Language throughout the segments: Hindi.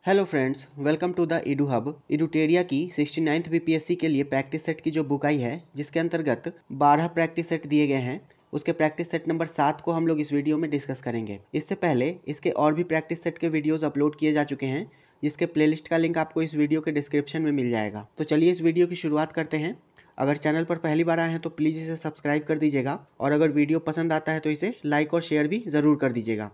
Hello friends, welcome to the Edu hub. Eduteria की 69th बीपीएससी के लिए प्रैक्टिस सेट की जो बुक आई है, जिसके अंतर्गत 12 प्रैक्टिस सेट दिए गए हैं, उसके प्रैक्टिस सेट नंबर 7 को हम लोग इस वीडियो में डिस्कस करेंगे। इससे पहले इसके और भी प्रैक्टिस सेट के वीडियोस अपलोड किए जा चुके हैं, जिसके प्लेलिस्ट का लिंक आपको इस वीडियो के डिस्क्रिप्शन में मिल जाएगा। तो चलिए इस वीडियो की शुरुआत करते हैं। अगर चैनल पर पहली बार आए हैं तो प्लीज़ इसे सब्सक्राइब कर दीजिएगा, और अगर वीडियो पसंद आता है तो इसे लाइक और शेयर भी ज़रूर कर दीजिएगा।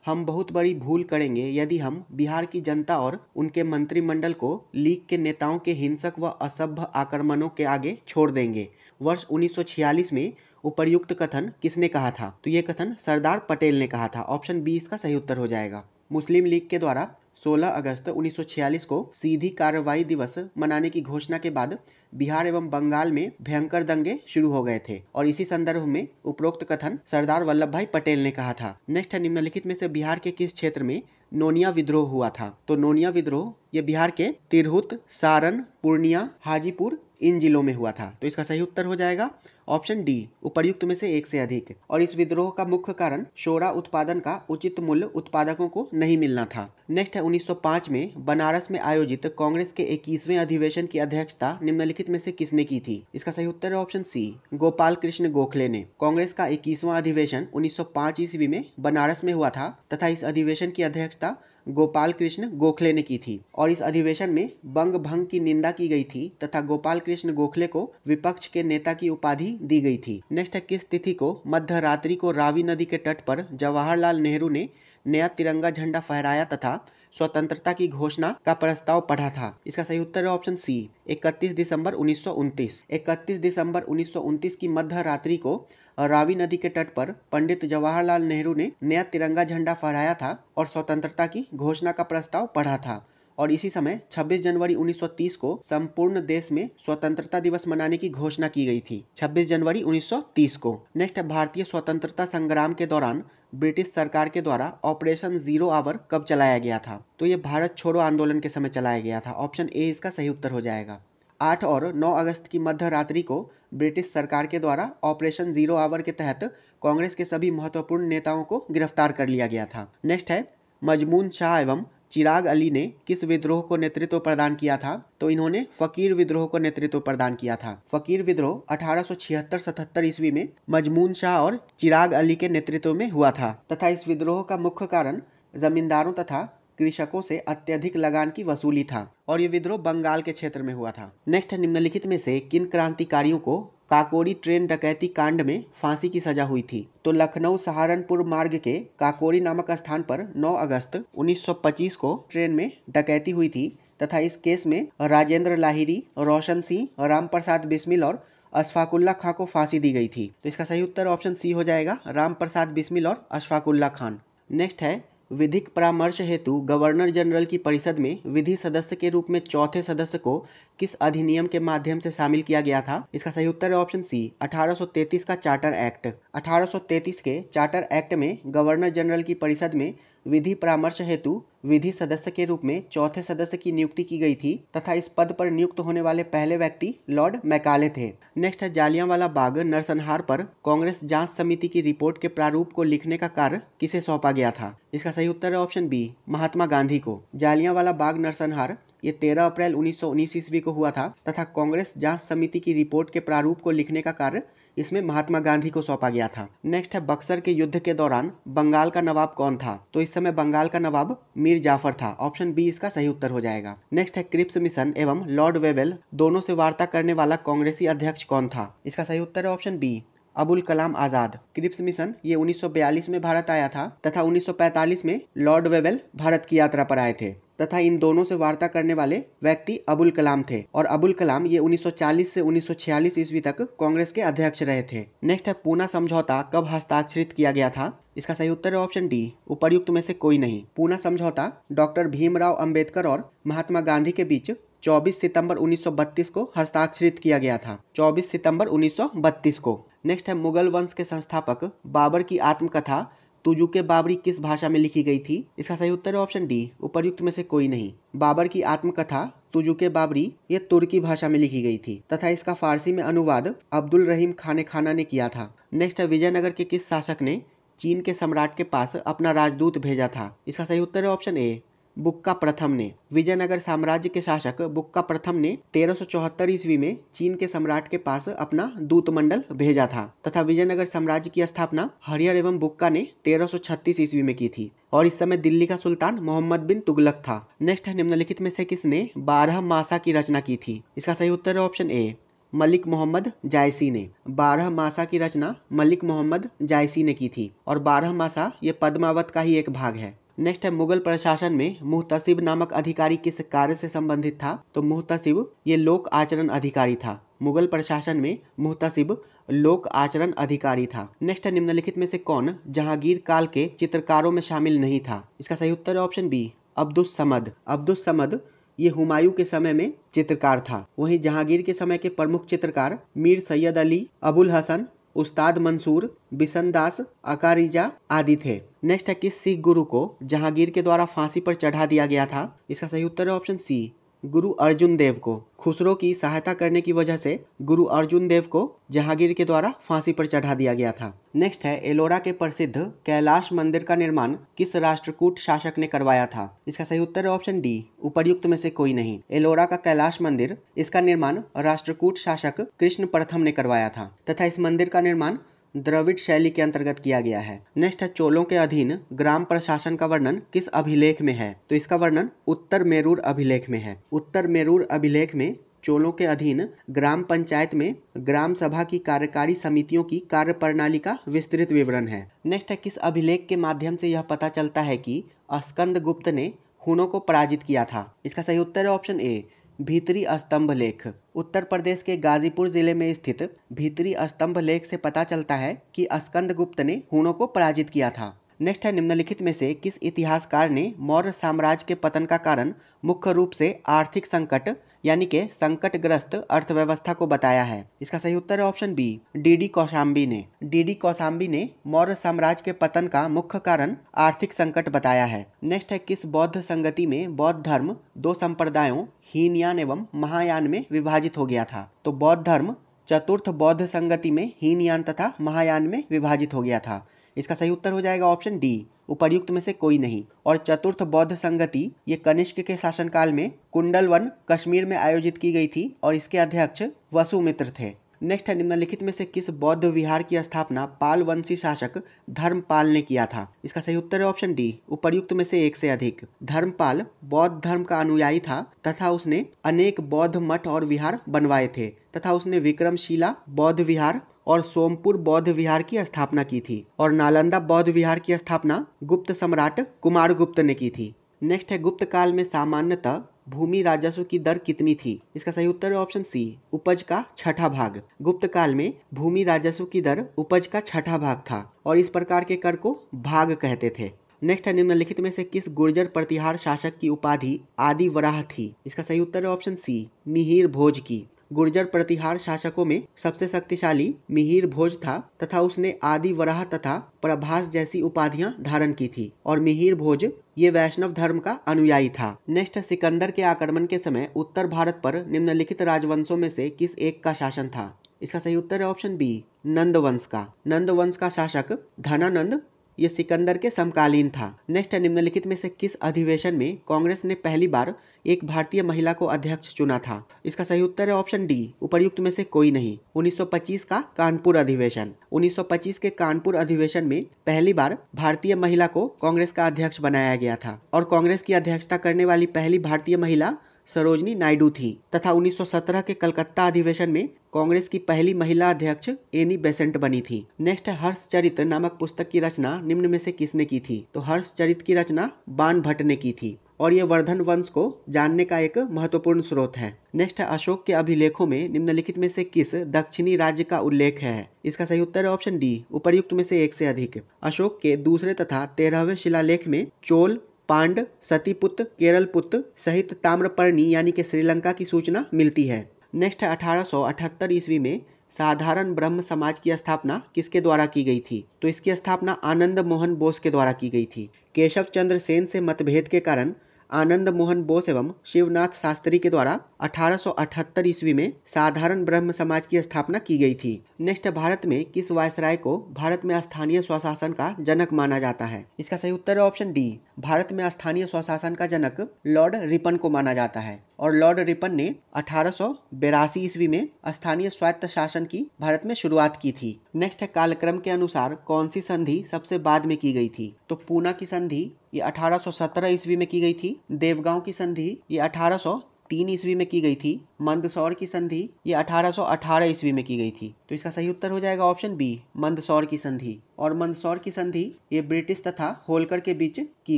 हम बहुत बड़ी भूल करेंगे यदि हम बिहार की जनता और उनके मंत्रिमंडल को लीग के नेताओं के हिंसक व असभ्य आक्रमणों के आगे छोड़ देंगे। वर्ष 1946 में उपर्युक्त कथन किसने कहा था? तो ये कथन सरदार पटेल ने कहा था। ऑप्शन बी इसका सही उत्तर हो जाएगा। मुस्लिम लीग के द्वारा 16 अगस्त 1946 को सीधी कार्रवाई दिवस मनाने की घोषणा के बाद बिहार एवं बंगाल में भयंकर दंगे शुरू हो गए थे, और इसी संदर्भ में उपरोक्त कथन सरदार वल्लभ भाई पटेल ने कहा था। नेक्स्ट है, निम्नलिखित में से बिहार के किस क्षेत्र में नोनिया विद्रोह हुआ था? तो नोनिया विद्रोह ये बिहार के तिरहुत, सारण, पूर्णिया, हाजीपुर इन जिलों में हुआ था। तो इसका सही उत्तर हो जाएगा ऑप्शन डी, उपर्युक्त में से एक से अधिक। और इस विद्रोह का मुख्य कारण शोरा उत्पादन का उचित मूल्य उत्पादकों को नहीं मिलना था। नेक्स्ट है, 1905 में बनारस में आयोजित कांग्रेस के 21वें अधिवेशन की अध्यक्षता निम्नलिखित में से किसने की थी? इसका सही उत्तर है ऑप्शन सी, गोपाल कृष्ण गोखले ने। कांग्रेस का 21वां अधिवेशन 1905 ईस्वी में बनारस में हुआ था, तथा इस अधिवेशन की अध्यक्षता गोपाल कृष्ण गोखले ने की थी, और इस अधिवेशन में बंग भंग की निंदा की गई थी, तथा गोपाल कृष्ण गोखले को विपक्ष के नेता की उपाधि दी गई थी। नेक्स्ट है, किस तिथि को मध्य रात्रि को रावी नदी के तट पर जवाहरलाल नेहरू ने नया तिरंगा झंडा फहराया तथा स्वतंत्रता की घोषणा का प्रस्ताव पढ़ा था? इसका सही उत्तर है ऑप्शन सी, 31 दिसंबर 1929। 31 दिसंबर 1929 की मध्य रात्रि को रावी नदी के तट पर पंडित जवाहरलाल नेहरू ने नया तिरंगा झंडा फहराया था और स्वतंत्रता की घोषणा का प्रस्ताव पढ़ा था। और इसी समय 26 जनवरी 1930 को संपूर्ण देश में स्वतंत्रता दिवस मनाने की घोषणा की गई थी, 26 जनवरी 1930 को। नेक्स्ट है, भारतीय स्वतंत्रता संग्राम के दौरान ब्रिटिश सरकार के द्वारा ऑपरेशन जीरो आवर कब चलाया गया था? तो ये भारत छोड़ो आंदोलन के समय चलाया गया था। ऑप्शन ए इसका सही उत्तर हो जाएगा। 8 और 9 अगस्त की मध्य रात्रि को ब्रिटिश सरकार के द्वारा ऑपरेशन जीरो आवर के तहत कांग्रेस के सभी महत्वपूर्ण नेताओं को गिरफ्तार कर लिया गया था। नेक्स्ट है, मजमून शाह एवं चिराग अली ने किस विद्रोह को नेतृत्व प्रदान किया था? तो इन्होंने फकीर विद्रोह को नेतृत्व प्रदान किया था। फकीर विद्रोह 1876-77 ईस्वी में मजमून शाह और चिराग अली के नेतृत्व में हुआ था, तथा इस विद्रोह का मुख्य कारण जमींदारों तथा कृषकों से अत्यधिक लगान की वसूली था, और ये विद्रोह बंगाल के क्षेत्र में हुआ था। नेक्स्ट है, निम्नलिखित में से किन क्रांतिकारियों को काकोरी ट्रेन डकैती कांड में फांसी की सजा हुई थी? तो लखनऊ सहारनपुर मार्ग के काकोरी नामक स्थान पर 9 अगस्त 1925 को ट्रेन में डकैती हुई थी, तथा इस केस में राजेंद्र लाहिरी, रोशन सिंह, राम प्रसाद बिस्मिल और अशफाकुल्ला खां को फांसी दी गई थी। तो इसका सही उत्तर ऑप्शन सी हो जाएगा, राम प्रसाद बिस्मिल और अशफाकुल्ला खान। नेक्स्ट है, विधिक परामर्श हेतु गवर्नर जनरल की परिषद में विधि सदस्य के रूप में चौथे सदस्य को किस अधिनियम के माध्यम से शामिल किया गया था? इसका सही उत्तर है ऑप्शन सी, 1833 का चार्टर एक्ट। 1833 के चार्टर एक्ट में गवर्नर जनरल की परिषद में विधि परामर्श हेतु विधि सदस्य के रूप में चौथे सदस्य की नियुक्ति की गई थी, तथा इस पद पर नियुक्त होने वाले पहले व्यक्ति लॉर्ड मैकाले थे। नेक्स्ट है, जालियांवाला बाग नरसंहार पर कांग्रेस जांच समिति की रिपोर्ट के प्रारूप को लिखने का कार्य किसे सौंपा गया था? इसका सही उत्तर है ऑप्शन बी, महात्मा गांधी को। जालियांवाला बाग नरसंहार ये 13 अप्रैल 1919 ईस्वी को हुआ था, तथा कांग्रेस जांच समिति की रिपोर्ट के प्रारूप को लिखने का कार्य इसमें महात्मा गांधी को सौंपा गया था। नेक्स्ट है, बक्सर के युद्ध के दौरान बंगाल का नवाब कौन था? तो इस समय बंगाल का नवाब मीर जाफर था। ऑप्शन बी इसका सही उत्तर हो जाएगा। नेक्स्ट है, क्रिप्स मिशन एवं लॉर्ड वेवेल दोनों से वार्ता करने वाला कांग्रेसी अध्यक्ष कौन था? इसका सही उत्तर है option B, Abul Kalam Azad. Cripps mission ये 1942 में भारत आया था, तथा 1945 में लॉर्ड वेवेल भारत की यात्रा पर आए थे, तथा इन दोनों से वार्ता करने वाले व्यक्ति अबुल कलाम थे, और अबुल कलाम ये 1940 से 1946 ईस्वी तक कांग्रेस के अध्यक्ष रहे थे। नेक्स्ट है, पूना समझौता कब हस्ताक्षरित किया गया था? इसका सही उत्तर है ऑप्शन डी, उपर्युक्त में से कोई नहीं। पूना समझौता डॉक्टर भीमराव अंबेडकर और महात्मा गांधी के बीच 24 सितंबर 1932 को हस्ताक्षरित किया गया था, 24 सितंबर 1932 को। नेक्स्ट है, मुगल वंश के संस्थापक बाबर की आत्मकथा तुजुके बाबरी किस भाषा में लिखी गई थी? इसका सही उत्तर है ऑप्शन डी, उपर्युक्त में से कोई नहीं। बाबर की आत्मकथा तुजुके बाबरी ये तुर्की भाषा में लिखी गई थी, तथा इसका फारसी में अनुवाद अब्दुल रहीम खाने खाना ने किया था। नेक्स्ट है, विजयनगर के किस शासक ने चीन के सम्राट के पास अपना राजदूत भेजा था? इसका सही उत्तर है ऑप्शन ए, बुक्का प्रथम ने। विजयनगर साम्राज्य के शासक बुक्का प्रथम ने 1374 ईस्वी में चीन के सम्राट के पास अपना दूतमंडल भेजा था तथा विजयनगर साम्राज्य की स्थापना हरिहर एवं बुक्का ने 1336 ईस्वी में की थी और इस समय दिल्ली का सुल्तान मोहम्मद बिन तुगलक था। नेक्स्ट है, निम्नलिखित में से किसने 12 मासा की रचना की थी? इसका सही उत्तर है ऑप्शन ए, मलिक मोहम्मद जायसी ने। 12 मासा की रचना मलिक मोहम्मद जायसी ने की थी और 12 मासा ये पद्मावत का ही एक भाग है। नेक्स्ट है, मुगल प्रशासन में मुहतसिब नामक अधिकारी किस कार्य से संबंधित था? तो मुहतसिब ये लोक आचरण अधिकारी था। मुगल प्रशासन में मुहतसिब लोक आचरण अधिकारी था। नेक्स्ट है, निम्नलिखित में से कौन जहांगीर काल के चित्रकारों में शामिल नहीं था? इसका सही उत्तर है ऑप्शन बी, अब्दुस समद। अब्दुस समद ये हुमायूं के समय में चित्रकार था। वहीं जहांगीर के समय के प्रमुख चित्रकार मीर सैयद अली, अबुल हसन, उस्ताद मंसूर, बिशनदास, अकारिजा आदि थे। नेक्स्ट है, किस सिख गुरु को जहांगीर के द्वारा फांसी पर चढ़ा दिया गया था? इसका सही उत्तर है ऑप्शन सी, गुरु अर्जुन देव को। खुसरो की सहायता करने की वजह से गुरु अर्जुन देव को जहांगीर के द्वारा फांसी पर चढ़ा दिया गया था। नेक्स्ट है, एलोरा के प्रसिद्ध कैलाश मंदिर का निर्माण किस राष्ट्रकूट शासक ने करवाया था? इसका सही उत्तर है ऑप्शन डी, उपर्युक्त में से कोई नहीं। एलोरा का कैलाश मंदिर, इसका निर्माण राष्ट्रकूट शासक कृष्ण प्रथम ने करवाया था तथा इस मंदिर का निर्माण द्रविड़ शैली के अंतर्गत किया गया है। नेक्स्ट है, चोलों के अधीन ग्राम प्रशासन का वर्णन किस अभिलेख में है? तो इसका वर्णन उत्तर मेरूर अभिलेख में है। उत्तर मेरूर अभिलेख में चोलों के अधीन ग्राम पंचायत में ग्राम सभा की कार्यकारी समितियों की कार्य प्रणाली का विस्तृत विवरण है। नेक्स्ट है, किस अभिलेख के माध्यम से यह पता चलता है कि स्कंदगुप्त ने हुनों को पराजित किया था? इसका सही उत्तर है ऑप्शन ए, भीतरी स्तंभ लेख। उत्तर प्रदेश के गाजीपुर जिले में स्थित भीतरी स्तंभ लेख से पता चलता है कि स्कंदगुप्त ने हुनों को पराजित किया था। नेक्स्ट है, निम्नलिखित में से किस इतिहासकार ने मौर्य साम्राज्य के पतन का कारण मुख्य रूप से आर्थिक संकट यानी कि संकटग्रस्त अर्थव्यवस्था को बताया है? इसका सही उत्तर है ऑप्शन बी, डीडी कौशाम्बी ने। डीडी कौशाम्बी ने मौर्य साम्राज्य के पतन का मुख्य कारण आर्थिक संकट बताया है। नेक्स्ट है, किस बौद्ध संगति में बौद्ध धर्म दो संप्रदायों हीनयान एवं महायान में विभाजित हो गया था? तो बौद्ध धर्म चतुर्थ बौद्ध संगति में हीनयान तथा महायान में विभाजित हो गया था। इसका सही उत्तर हो जाएगा ऑप्शन डी, उपर्युक्त में से कोई नहीं। और चतुर्थ बौद्ध संगति ये कनिष्क के शासनकाल में कुंडलवन कश्मीर में आयोजित की गई थी और इसके अध्यक्ष वसुमित्र थे। नेक्स्ट है, निम्नलिखित में से किस बौद्ध विहार की स्थापना पाल वंशी शासक धर्मपाल ने किया था? इसका सही उत्तर है ऑप्शन डी, उपर्युक्त में से एक से अधिक। धर्मपाल बौद्ध धर्म का अनुयायी था तथा उसने अनेक बौद्ध मठ और विहार बनवाए थे तथा उसने विक्रमशिला बौद्ध विहार और सोमपुर बौद्ध विहार की स्थापना की थी और नालंदा बौद्ध विहार की स्थापना गुप्त सम्राट कुमारगुप्त ने की थी। नेक्स्ट है, गुप्त काल में सामान्यतः भूमि राजस्व की दर कितनी थी? इसका सही उत्तर है ऑप्शन सी, उपज का छठा भाग। गुप्त काल में भूमि राजस्व की दर उपज का छठा भाग था और इस प्रकार के कर को भाग कहते थे। नेक्स्ट है, निम्नलिखित में से किस गुर्जर प्रतिहार शासक की उपाधि आदि वराह थी? इसका सही उत्तर है ऑप्शन सी, मिहिर भोज की। गुर्जर प्रतिहार शासकों में सबसे शक्तिशाली मिहिर भोज था तथा उसने आदि वराह तथा प्रभास जैसी उपाधियां धारण की थी और मिहिर भोज ये वैष्णव धर्म का अनुयायी था। नेक्स्ट, सिकंदर के आक्रमण के समय उत्तर भारत पर निम्नलिखित राजवंशों में से किस एक का शासन था? इसका सही उत्तर है ऑप्शन बी, नंद वंश का। नंद वंश का शासक धनानंद ये सिकंदर के समकालीन था। नेक्स्ट है, निम्नलिखित में से किस अधिवेशन में कांग्रेस ने पहली बार एक भारतीय महिला को अध्यक्ष चुना था? इसका सही उत्तर है ऑप्शन डी, उपर्युक्त में से कोई नहीं। 1925 का कानपुर अधिवेशन। 1925 के कानपुर अधिवेशन में पहली बार भारतीय महिला को कांग्रेस का अध्यक्ष बनाया गया था और कांग्रेस की अध्यक्षता करने वाली पहली भारतीय महिला सरोजनी नायडू थी तथा 1917 के कलकत्ता अधिवेशन में कांग्रेस की पहली महिला अध्यक्ष एनी बेसेंट बनी थी। नेक्स्ट है, हर्षचरित नामक पुस्तक की रचना निम्न में से किसने की थी? तो हर्षचरित की रचना बाण भट्ट ने की थी और ये वर्धन वंश को जानने का एक महत्वपूर्ण स्रोत है। नेक्स्ट है, अशोक के अभिलेखों में निम्नलिखित में से किस दक्षिणी राज्य का उल्लेख है? इसका सही उत्तर है ऑप्शन डी, उपर्युक्त में से एक से अधिक। अशोक के दूसरे तथा 13वें शिलालेख में चोल, पांड, सतीपुत्र, केरलपुत्र सहित ताम्रपर्णी यानी कि श्रीलंका की सूचना मिलती है। नेक्स्ट है, 1878 ईस्वी में साधारण ब्रह्म समाज की स्थापना किसके द्वारा की गई थी? तो इसकी स्थापना आनंद मोहन बोस के द्वारा की गई थी। केशव चंद्र सेन से मतभेद के कारण आनंद मोहन बोस एवं शिवनाथ शास्त्री के द्वारा 1878 ईस्वी में साधारण ब्रह्म समाज की स्थापना की गई थी। नेक्स्ट, भारत में किस वायसराय को भारत में स्थानीय स्वशासन का जनक माना जाता है? इसका सही उत्तर है ऑप्शन डी। भारत में स्थानीय स्वशासन का जनक लॉर्ड रिपन को माना जाता है और लॉर्ड रिपन ने 1882 ईस्वी में स्थानीय स्वायत्त शासन की भारत में शुरुआत की थी। नेक्स्ट है, कालक्रम के अनुसार कौन सी संधि सबसे बाद में की गई थी? तो पूना की संधि ये 1817 ईस्वी में की गई थी। देवगांव की संधि ये 1803 ईस्वी में की गई थी। मंदसौर की संधि ये 1818 ईस्वी में की गई थी। तो इसका सही उत्तर हो जाएगा ऑप्शन बी, मंदसौर की संधि। और मंदसौर की संधि ये ब्रिटिश तथा होलकर के बीच की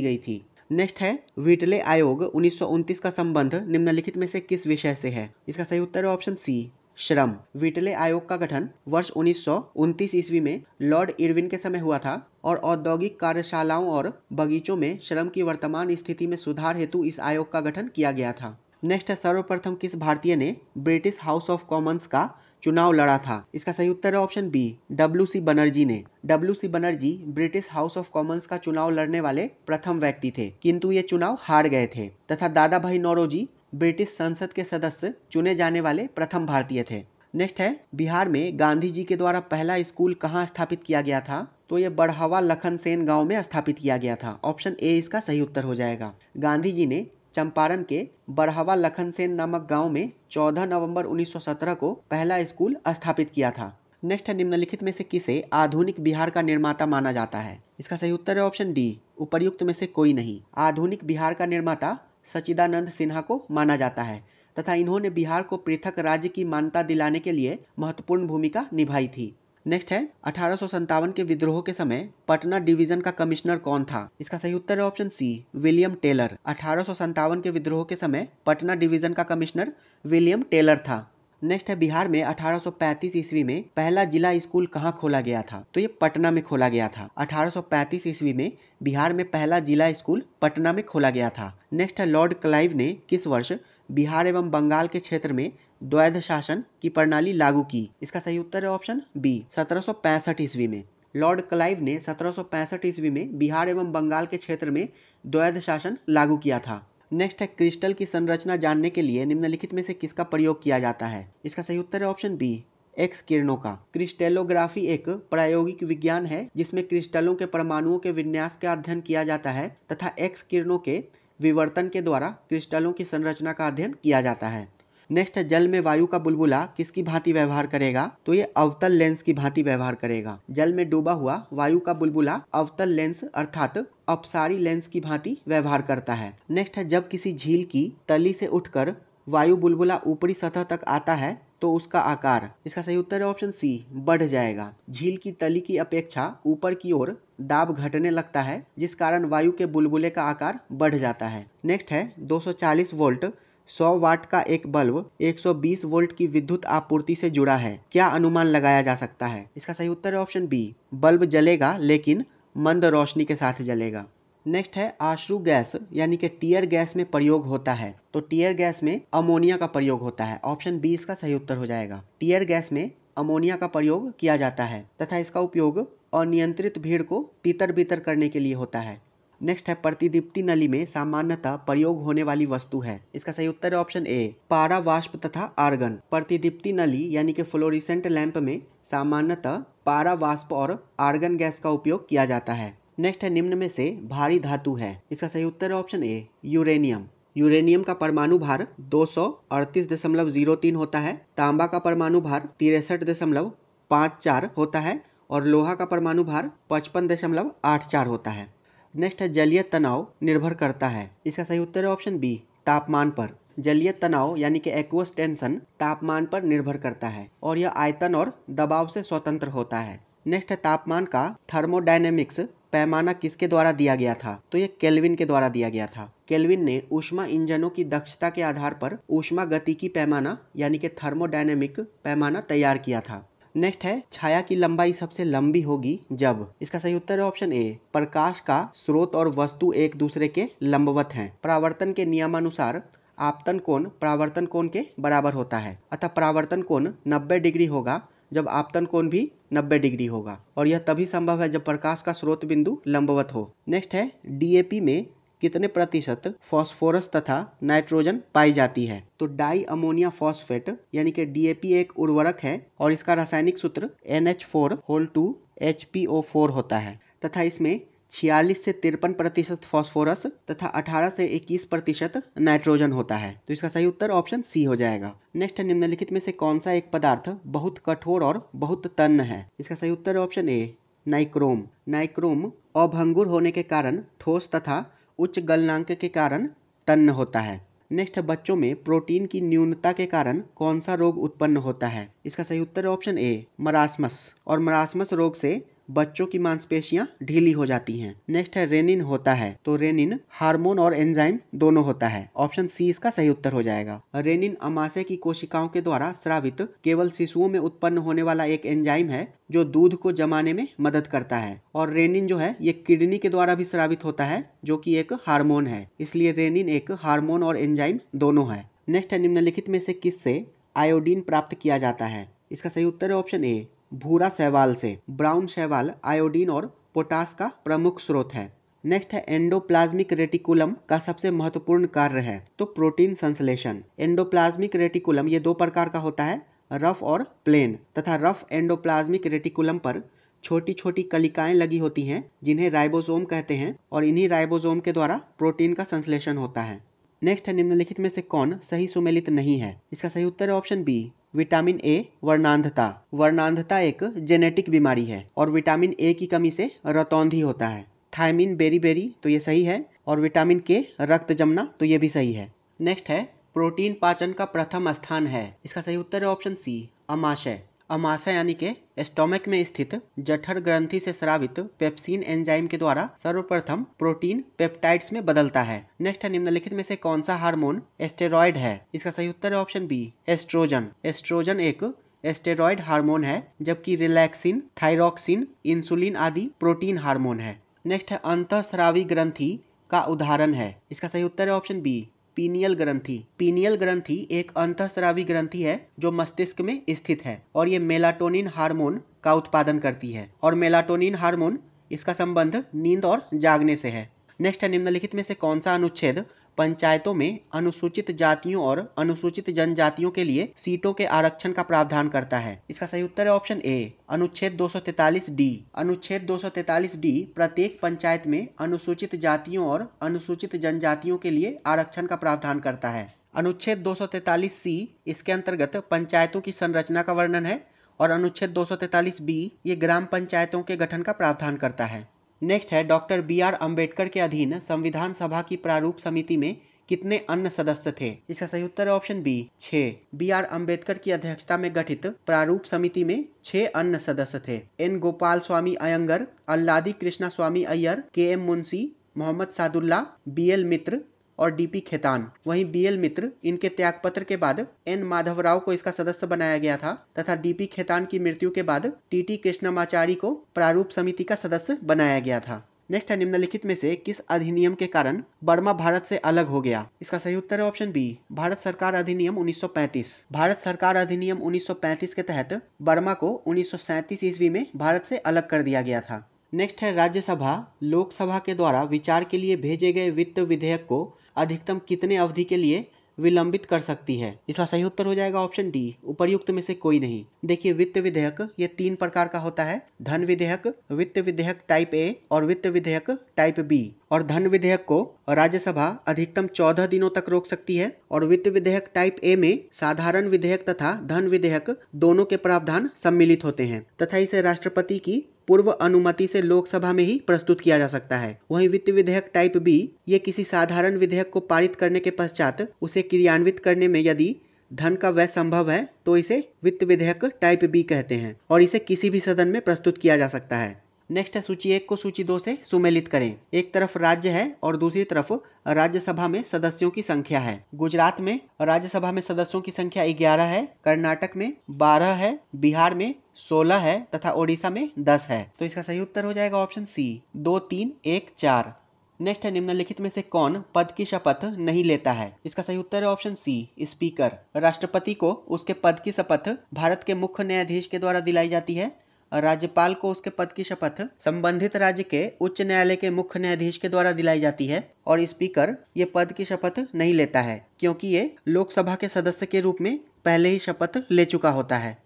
गई थी। नेक्स्ट है, व्हिटले आयोग 1929 का संबंध निम्नलिखित में से किस विषय से है? इसका सही उत्तर है ऑप्शन सी, श्रम। व्हिटले आयोग का गठन वर्ष 1929 ईस्वी में लॉर्ड इरविन के समय हुआ था और औद्योगिक कार्यशालाओं और बगीचों में श्रम की वर्तमान स्थिति में सुधार हेतु इस आयोग का गठन किया गया था। नेक्स्ट है, सर्वप्रथम किस भारतीय ने ब्रिटिश हाउस ऑफ कॉमन्स का चुनाव लड़ा था? इसका सही उत्तर है ऑप्शन बी, डब्ल्यू.सी. बनर्जी ने। W C. Banerjee British house of commons का चुनाव लड़ने वाले प्रथम व्यक्ति थे, किंतु ये चुनाव हार गए थे। तथा दादा भाई नौरोजी ब्रिटिश संसद के सदस्य चुने जाने वाले प्रथम भारतीय थे। नेक्स्ट है, बिहार में गांधी जी के द्वारा पहला स्कूल कहाँ स्थापित किया गया था? तो ये बढ़ावा लखनसेन गांव में स्थापित किया गया था। ऑप्शन ए इसका सही उत्तर हो जाएगा। गांधी जी ने चंपारण के बढ़ावा लखनसेन नामक गांव में 14 नवंबर 1917 को पहला स्कूल स्थापित किया था। नेक्स्ट है, निम्नलिखित में से किसे आधुनिक बिहार का निर्माता माना जाता है? इसका सही उत्तर है ऑप्शन डी, उपर्युक्त में से कोई नहीं। आधुनिक बिहार का निर्माता सच्चिदानंद सिन्हा को माना जाता है तथा इन्होंने बिहार को पृथक राज्य की मान्यता दिलाने के लिए महत्वपूर्ण भूमिका निभाई थी। नेक्स्ट है, 1857 के विद्रोह के समय पटना डिवीजन का कमिश्नर कौन था? इसका सही उत्तर है ऑप्शन सी, विलियम टेलर। 1857 के विद्रोह के समय पटना डिवीजन का कमिश्नर विलियम टेलर था। नेक्स्ट है, बिहार में 1835 ईस्वी में पहला जिला स्कूल कहाँ खोला गया था? तो ये पटना में खोला गया था। 1835 ईस्वी में बिहार में पहला जिला स्कूल पटना में खोला गया था। नेक्स्ट है, लॉर्ड क्लाइव ने किस वर्ष बिहार एवं बंगाल के क्षेत्र में द्वैध शासन की प्रणाली लागू की? इसका सही उत्तर है ऑप्शन बी, 1765 ईस्वी में। लॉर्ड क्लाइव ने 1765 ईस्वी में बिहार एवं बंगाल के क्षेत्र में द्वैध शासन लागू किया था। नेक्स्ट है, क्रिस्टल की संरचना जानने के लिए निम्नलिखित में से किसका प्रयोग किया जाता है? इसका सही उत्तर है ऑप्शन बी, एक्स किरणों का। क्रिस्टेलोग्राफी एक प्रायोगिक विज्ञान है जिसमें क्रिस्टलों के परमाणुओं के विन्यास का अध्ययन किया जाता है तथा एक्स किरणों के विवर्तन के द्वारा क्रिस्टलों की संरचना का अध्ययन किया जाता है। नेक्स्ट है, जल में वायु का बुलबुला किसकी भांति व्यवहार करेगा? तो ये अवतल लेंस की भांति व्यवहार करेगा। जल में डूबा हुआ वायु का बुलबुला अवतल लेंस अर्थात अपसारी लेंस की भांति व्यवहार करता है। नेक्स्ट है, जब किसी झील की तली से उठकर वायु बुलबुला ऊपरी सतह तक आता है तो उसका आकार? इसका सही उत्तर है ऑप्शन सी, बढ़ जाएगा। झील की तली की अपेक्षा ऊपर की ओर दाब घटने लगता है जिस कारण वायु के बुलबुले का आकार बढ़ जाता है। नेक्स्ट है, 240 वोल्ट 100 वाट का एक बल्ब 120 वोल्ट की विद्युत आपूर्ति से जुड़ा है, क्या अनुमान लगाया जा सकता है? इसका सही उत्तर है ऑप्शन बी, बल्ब जलेगा लेकिन मंद रोशनी के साथ जलेगा। नेक्स्ट है, आश्रु गैस यानी कि टीयर गैस में प्रयोग होता है तो टीयर गैस में अमोनिया का प्रयोग होता है। ऑप्शन बी इसका सही उत्तर हो जाएगा। टीयर गैस में अमोनिया का प्रयोग किया जाता है तथा इसका उपयोग अनियंत्रित भीड़ को तितर बितर करने के लिए होता है। नेक्स्ट है, प्रतिदीप्ति नली में सामान्यतः प्रयोग होने वाली वस्तु है। इसका सही उत्तर है ऑप्शन ए, पारा वाष्प तथा आर्गन। प्रतिदीप्ति नली यानी कि फ्लोरिसेंट लैंप में सामान्यतः पारा वाष्प और आर्गन गैस का उपयोग किया जाता है। नेक्स्ट है, निम्न में से भारी धातु है। इसका सही उत्तर है ऑप्शन ए, यूरेनियम। यूरेनियम का परमाणु भार 238.03 होता है। तांबा का परमाणु भार 63.54 होता है और लोहा का परमाणु भार 55.84 होता है। नेक्स्ट है, जलीय तनाव निर्भर करता है। इसका सही उत्तर है ऑप्शन बी, तापमान पर। जलीय तनाव यानी कि एक्वस टेंशन तापमान पर निर्भर करता है और यह आयतन और दबाव से स्वतंत्र होता है। नेक्स्ट है, तापमान का थर्मोडायनेमिक्स पैमाना किसके द्वारा दिया गया था? तो ये केल्विन के द्वारा दिया गया था। केल्विन ने ऊष्मा इंजनों की दक्षता के आधार पर ऊष्मा गतिकी पैमाना यानी कि थर्मोडायनेमिक पैमाना तैयार किया था। नेक्स्ट है, छाया की लंबाई सबसे लंबी होगी जब? इसका सही उत्तर है ऑप्शन ए, प्रकाश का स्रोत और वस्तु एक दूसरे के लंबवत हैं। परावर्तन के नियमानुसार आपतन कोण परावर्तन कोण के बराबर होता है अतः परावर्तन कोण 90 डिग्री होगा जब आपतन कोण भी 90 डिग्री होगा और यह तभी संभव है जब प्रकाश का स्रोत बिंदु लंबवत हो। नेक्स्ट है, डीएपी में कितने प्रतिशत फॉस्फोरस तथा नाइट्रोजन पाई जाती है? तो डाई अमोनिया फॉस्फेट यानी कि DAP एक उर्वरक है और इसका रासायनिक सूत्र NH4 होता है तथा इसमें 46 से 53% फॉस्फोरस तथा 18 से 21% नाइट्रोजन होता है। तो इसका सही उत्तर ऑप्शन सी हो जाएगा। नेक्स्ट है, निम्नलिखित में से कौन सा एक पदार्थ बहुत कठोर और बहुत तन्य है? इसका सही उत्तर ऑप्शन ए नाइक्रोम। नाइक्रोम अभंगुर होने के कारण ठोस तथा उच्च गलनांक के कारण तन्य होता है। नेक्स्ट है, बच्चों में प्रोटीन की न्यूनता के कारण कौन सा रोग उत्पन्न होता है? इसका सही उत्तर ऑप्शन ए मरासमस। और मरासमस रोग से बच्चों की मांसपेशियां ढीली हो जाती हैं। नेक्स्ट है, रेनिन होता है। तो रेनिन हार्मोन और एंजाइम दोनों होता है। ऑप्शन सी इसका सही उत्तर हो जाएगा। रेनिन अमाशय की कोशिकाओं के द्वारा स्रावित केवल शिशुओं में उत्पन्न होने वाला एक एंजाइम है जो दूध को जमाने में मदद करता है। और रेनिन जो है ये किडनी के द्वारा भी स्रावित होता है जो कि एक हार्मोन है, इसलिए रेनिन एक हार्मोन और एंजाइम दोनों है। नेक्स्ट है, निम्नलिखित में से किससे आयोडीन प्राप्त किया जाता है? इसका सही उत्तर है ऑप्शन ए भूरा शैवाल से। ब्राउन शैवाल आयोडीन और पोटास का प्रमुख स्रोत है। नेक्स्ट है, एंडोप्लाज्मिक रेटिकुलम का सबसे महत्वपूर्ण कार्य है। तो प्रोटीन संश्लेषण। एंडोप्लाज्मिक रेटिकुलम ये दो प्रकार का होता है, रफ और प्लेन। तथा रफ एंडोप्लाज्मिक रेटिकुलम पर छोटी छोटी कलिकाएं लगी होती हैं जिन्हें राइबोसोम कहते हैं और इन्हीं राइबोसोम के द्वारा प्रोटीन का संश्लेषण होता है। नेक्स्ट है, निम्नलिखित में से कौन सही सुमेलित नहीं है? इसका सही उत्तर है ऑप्शन बी विटामिन ए वर्णांधता। वर्णांधता एक जेनेटिक बीमारी है और विटामिन ए की कमी से रतौंधी होता है। थायमिन बेरी तो ये सही है और विटामिन के रक्त जमना तो ये भी सही है। नेक्स्ट है, प्रोटीन पाचन का प्रथम स्थान है। इसका सही उत्तर है ऑप्शन सी अमाशय। अमाशय यानी कि स्टोमक में स्थित जठर ग्रंथि से स्रावित पेप्सिन एंजाइम के द्वारा सर्वप्रथम प्रोटीन पेप्टाइड्स में बदलता है। नेक्स्ट है, निम्नलिखित में से कौन सा हार्मोन स्टेरॉयड है? इसका सही उत्तर है ऑप्शन बी एस्ट्रोजन। एस्ट्रोजन एक स्टेरॉयड हार्मोन है जबकि रिलैक्सिन, थायरॉक्सिन, इंसुलिन आदि प्रोटीन हार्मोन है। नेक्स्ट है, अंतःस्रावी ग्रंथि का उदाहरण है। इसका सही उत्तर है ऑप्शन बी पीनियल ग्रंथि। पीनियल ग्रंथि एक अंतःस्रावी ग्रंथि है जो मस्तिष्क में स्थित है और ये मेलाटोनिन हार्मोन का उत्पादन करती है और मेलाटोनिन हार्मोन इसका संबंध नींद और जागने से है। नेक्स्ट है, निम्नलिखित में से कौन सा अनुच्छेद पंचायतों में अनुसूचित जातियों और अनुसूचित जनजातियों के लिए सीटों के आरक्षण का प्रावधान करता है? इसका सही उत्तर है ऑप्शन ए अनुच्छेद 243 डी। अनुच्छेद 243 डी प्रत्येक पंचायत में अनुसूचित जातियों और अनुसूचित जनजातियों के लिए आरक्षण का प्रावधान करता है। अनुच्छेद 243 सी इसके अंतर्गत पंचायतों की संरचना का वर्णन है और अनुच्छेद 243 बी ये ग्राम पंचायतों के गठन का प्रावधान करता है। नेक्स्ट है, डॉक्टर BR अम्बेडकर के अधीन संविधान सभा की प्रारूप समिति में कितने अन्य सदस्य थे? इसका सही उत्तर है ऑप्शन बी 6। BR अम्बेडकर की अध्यक्षता में गठित प्रारूप समिति में 6 अन्य सदस्य थे। N गोपाल स्वामी अयंगर, अल्लादी कृष्णा स्वामी अय्यर, KM मुंशी, मोहम्मद सादुल्ला, BL मित्र और DP खेतान। वहीं BL मित्र इनके त्यागपत्र के बाद N माधवराव को इसका सदस्य बनाया गया था तथा DP खेतान की मृत्यु के बाद TT कृष्णमाचारी को प्रारूप समिति का सदस्य बनाया गया था। नेक्स्ट है, निम्नलिखित में से किस अधिनियम के कारण बर्मा भारत से अलग हो गया? इसका सही उत्तर है ऑप्शन बी भारत सरकार अधिनियम 1935। भारत सरकार अधिनियम 1935 के तहत बर्मा को 1937 ईस्वी में भारत से अलग कर दिया गया था। नेक्स्ट है, राज्यसभा लोकसभा के द्वारा विचार के लिए भेजे गए वित्त विधेयक को अधिकतम कितने अवधि के लिए विलंबित कर सकती है? इसका सही उत्तर हो जाएगा ऑप्शन डी उपर्युक्त में से कोई नहीं। देखिए, वित्त विधेयक ये 3 प्रकार का होता है, धन विधेयक, वित्त विधेयक टाइप ए और वित्त विधेयक टाइप बी। और धन विधेयक को राज्यसभा अधिकतम 14 दिनों तक रोक सकती है और वित्त विधेयक टाइप ए में साधारण विधेयक तथा धन विधेयक दोनों के प्रावधान सम्मिलित होते हैं तथा इसे राष्ट्रपति की पूर्व अनुमति से लोकसभा में ही प्रस्तुत किया जा सकता है। वहीं वित्त विधेयक टाइप बी ये किसी साधारण विधेयक को पारित करने के पश्चात उसे क्रियान्वित करने में यदि धन का व्यय संभव है तो इसे वित्त विधेयक टाइप बी कहते हैं और इसे किसी भी सदन में प्रस्तुत किया जा सकता है। नेक्स्ट है, सूची 1 को सूची 2 से सुमेलित करें। एक तरफ राज्य है और दूसरी तरफ राज्यसभा में सदस्यों की संख्या है। गुजरात में राज्यसभा में सदस्यों की संख्या 11 है, कर्नाटक में 12 है, बिहार में 16 है तथा ओडिशा में 10 है। तो इसका सही उत्तर हो जाएगा ऑप्शन सी 2, 3, 1, 4। नेक्स्ट है, निम्नलिखित में से कौन पद की शपथ नहीं लेता है? इसका सही उत्तर है ऑप्शन सी स्पीकर। राष्ट्रपति को उसके पद की शपथ भारत के मुख्य न्यायाधीश के द्वारा दिलाई जाती है राज्यपाल को उसके पद की शपथ संबंधित राज्य के उच्च न्यायालय के मुख्य न्यायाधीश के द्वारा दिलाई जाती है और स्पीकर ये पद की शपथ नहीं लेता है, क्योंकि ये लोकसभा के सदस्य के रूप में पहले ही शपथ ले चुका होता है।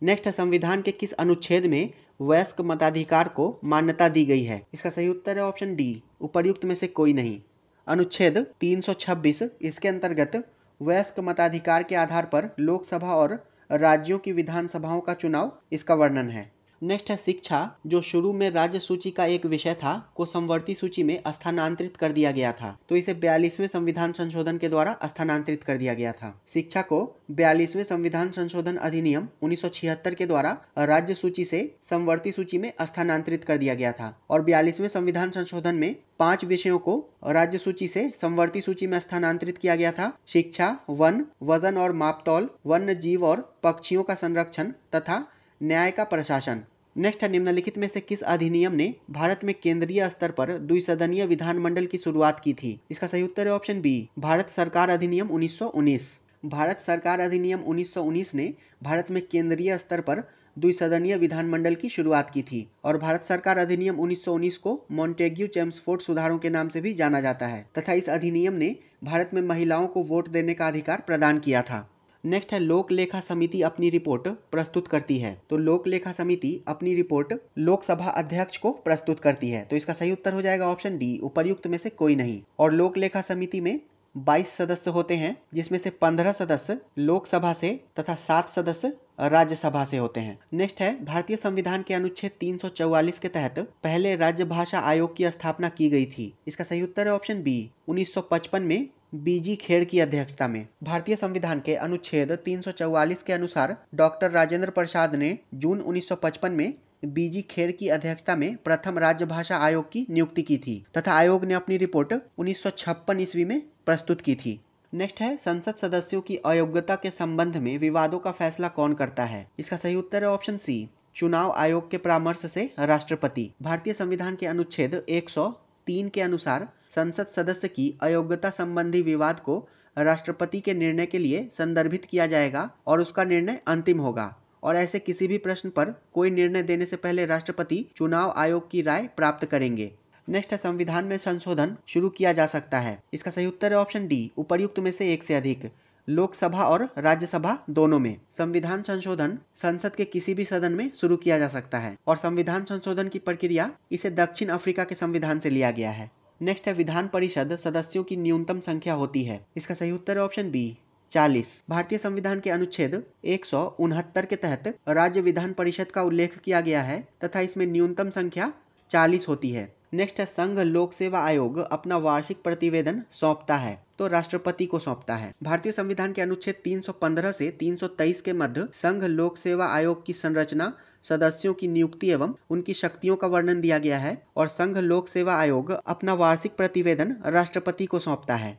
नेक्स्ट है, संविधान के किस अनुच्छेद में वयस्क मताधिकार को मान्यता दी गई है? इसका सही उत्तर है ऑप्शन डी, उपर्युक्त में से कोई नहीं। अनुच्छेद 326, इसके अंतर्गत वयस्क मताधिकार के आधार पर लोकसभा और राज्यों की विधानसभाओं का चुनाव इसका वर्णन है। नेक्स्ट है, शिक्षा जो शुरू में राज्य सूची का एक विषय था को समवर्ती सूची में स्थानांतरित कर दिया गया था, तो इसे 42वें संविधान संशोधन के द्वारा स्थानांतरित कर दिया गया था। शिक्षा को 42वें संविधान संशोधन अधिनियम 1976 के द्वारा राज्य सूची से समवर्ती सूची में स्थानांतरित कर दिया गया था और 42वें संविधान संशोधन में 5 विषयों को राज्य सूची से समवर्ती सूची में स्थानांतरित किया गया था। शिक्षा, वन, वजन और मापतौल, वन्य जीव और पक्षियों का संरक्षण तथा न्याय का प्रशासन। नेक्स्ट है, निम्नलिखित में से किस अधिनियम ने भारत में केंद्रीय स्तर पर द्विसदनीय विधानमंडल की शुरुआत की थी? इसका सही उत्तर है ऑप्शन बी, भारत सरकार अधिनियम 1919। भारत सरकार अधिनियम 1919 ने भारत में केंद्रीय स्तर पर द्विसदनीय विधानमंडल की शुरुआत की थी और भारत सरकार अधिनियम 1919 को मॉन्टेग्यू चेम्सफोर्ड सुधारों के नाम से भी जाना जाता है तथा इस अधिनियम ने भारत में महिलाओं को वोट देने का अधिकार प्रदान किया था। नेक्स्ट है, लोक लेखा समिति अपनी रिपोर्ट प्रस्तुत करती है, तो लोक लेखा समिति अपनी रिपोर्ट लोकसभा अध्यक्ष को प्रस्तुत करती है, तो इसका सही उत्तर हो जाएगा ऑप्शन डी, उपर्युक्त में से कोई नहीं। और लोक लेखा समिति में 22 सदस्य होते हैं, जिसमें से 15 सदस्य लोकसभा से तथा 7 सदस्य राज्यसभा से होते हैं। नेक्स्ट है, भारतीय संविधान के अनुच्छेद 344 के तहत पहले राज्य भाषा आयोग की स्थापना की गई थी। इसका सही उत्तर है ऑप्शन बी, 1955 में बीजी खेड़ की अध्यक्षता में। भारतीय संविधान के अनुच्छेद 344 के अनुसार डॉक्टर राजेंद्र प्रसाद ने जून 1955 में बीजी खेड़ की अध्यक्षता में प्रथम राज्य भाषा आयोग की नियुक्ति की थी तथा आयोग ने अपनी रिपोर्ट 1956 ईस्वी में प्रस्तुत की थी। नेक्स्ट है, संसद सदस्यों की अयोग्यता के संबंध में विवादों का फैसला कौन करता है? इसका सही उत्तर है ऑप्शन सी, चुनाव आयोग के परामर्श से राष्ट्रपति। भारतीय संविधान के अनुच्छेद 103 के अनुसार संसद सदस्य की अयोग्यता संबंधी विवाद को राष्ट्रपति के निर्णय के लिए संदर्भित किया जाएगा और उसका निर्णय अंतिम होगा और ऐसे किसी भी प्रश्न पर कोई निर्णय देने से पहले राष्ट्रपति चुनाव आयोग की राय प्राप्त करेंगे। नेक्स्ट है, संविधान में संशोधन शुरू किया जा सकता है। इसका सही उत्तर है ऑप्शन डी, उपर्युक्त में से एक से अधिक, लोकसभा और राज्यसभा दोनों में। संविधान संशोधन संसद के किसी भी सदन में शुरू किया जा सकता है और संविधान संशोधन की प्रक्रिया इसे दक्षिण अफ्रीका के संविधान से लिया गया है। नेक्स्ट है, विधान परिषद सदस्यों की न्यूनतम संख्या होती है। इसका सही उत्तर है ऑप्शन बी, 40। भारतीय संविधान के अनुच्छेद 169 के तहत राज्य विधान परिषद का उल्लेख किया गया है तथा इसमें न्यूनतम संख्या 40 होती है। नेक्स्ट है, संघ लोक सेवा आयोग अपना वार्षिक प्रतिवेदन सौंपता है, तो राष्ट्रपति को सौंपता है। भारतीय संविधान के अनुच्छेद 315 से 323 के मध्य संघ लोक सेवा आयोग की संरचना, सदस्यों की नियुक्ति एवं उनकी शक्तियों का वर्णन दिया गया है और संघ लोक सेवा आयोग अपना वार्षिक प्रतिवेदन राष्ट्रपति को सौंपता है।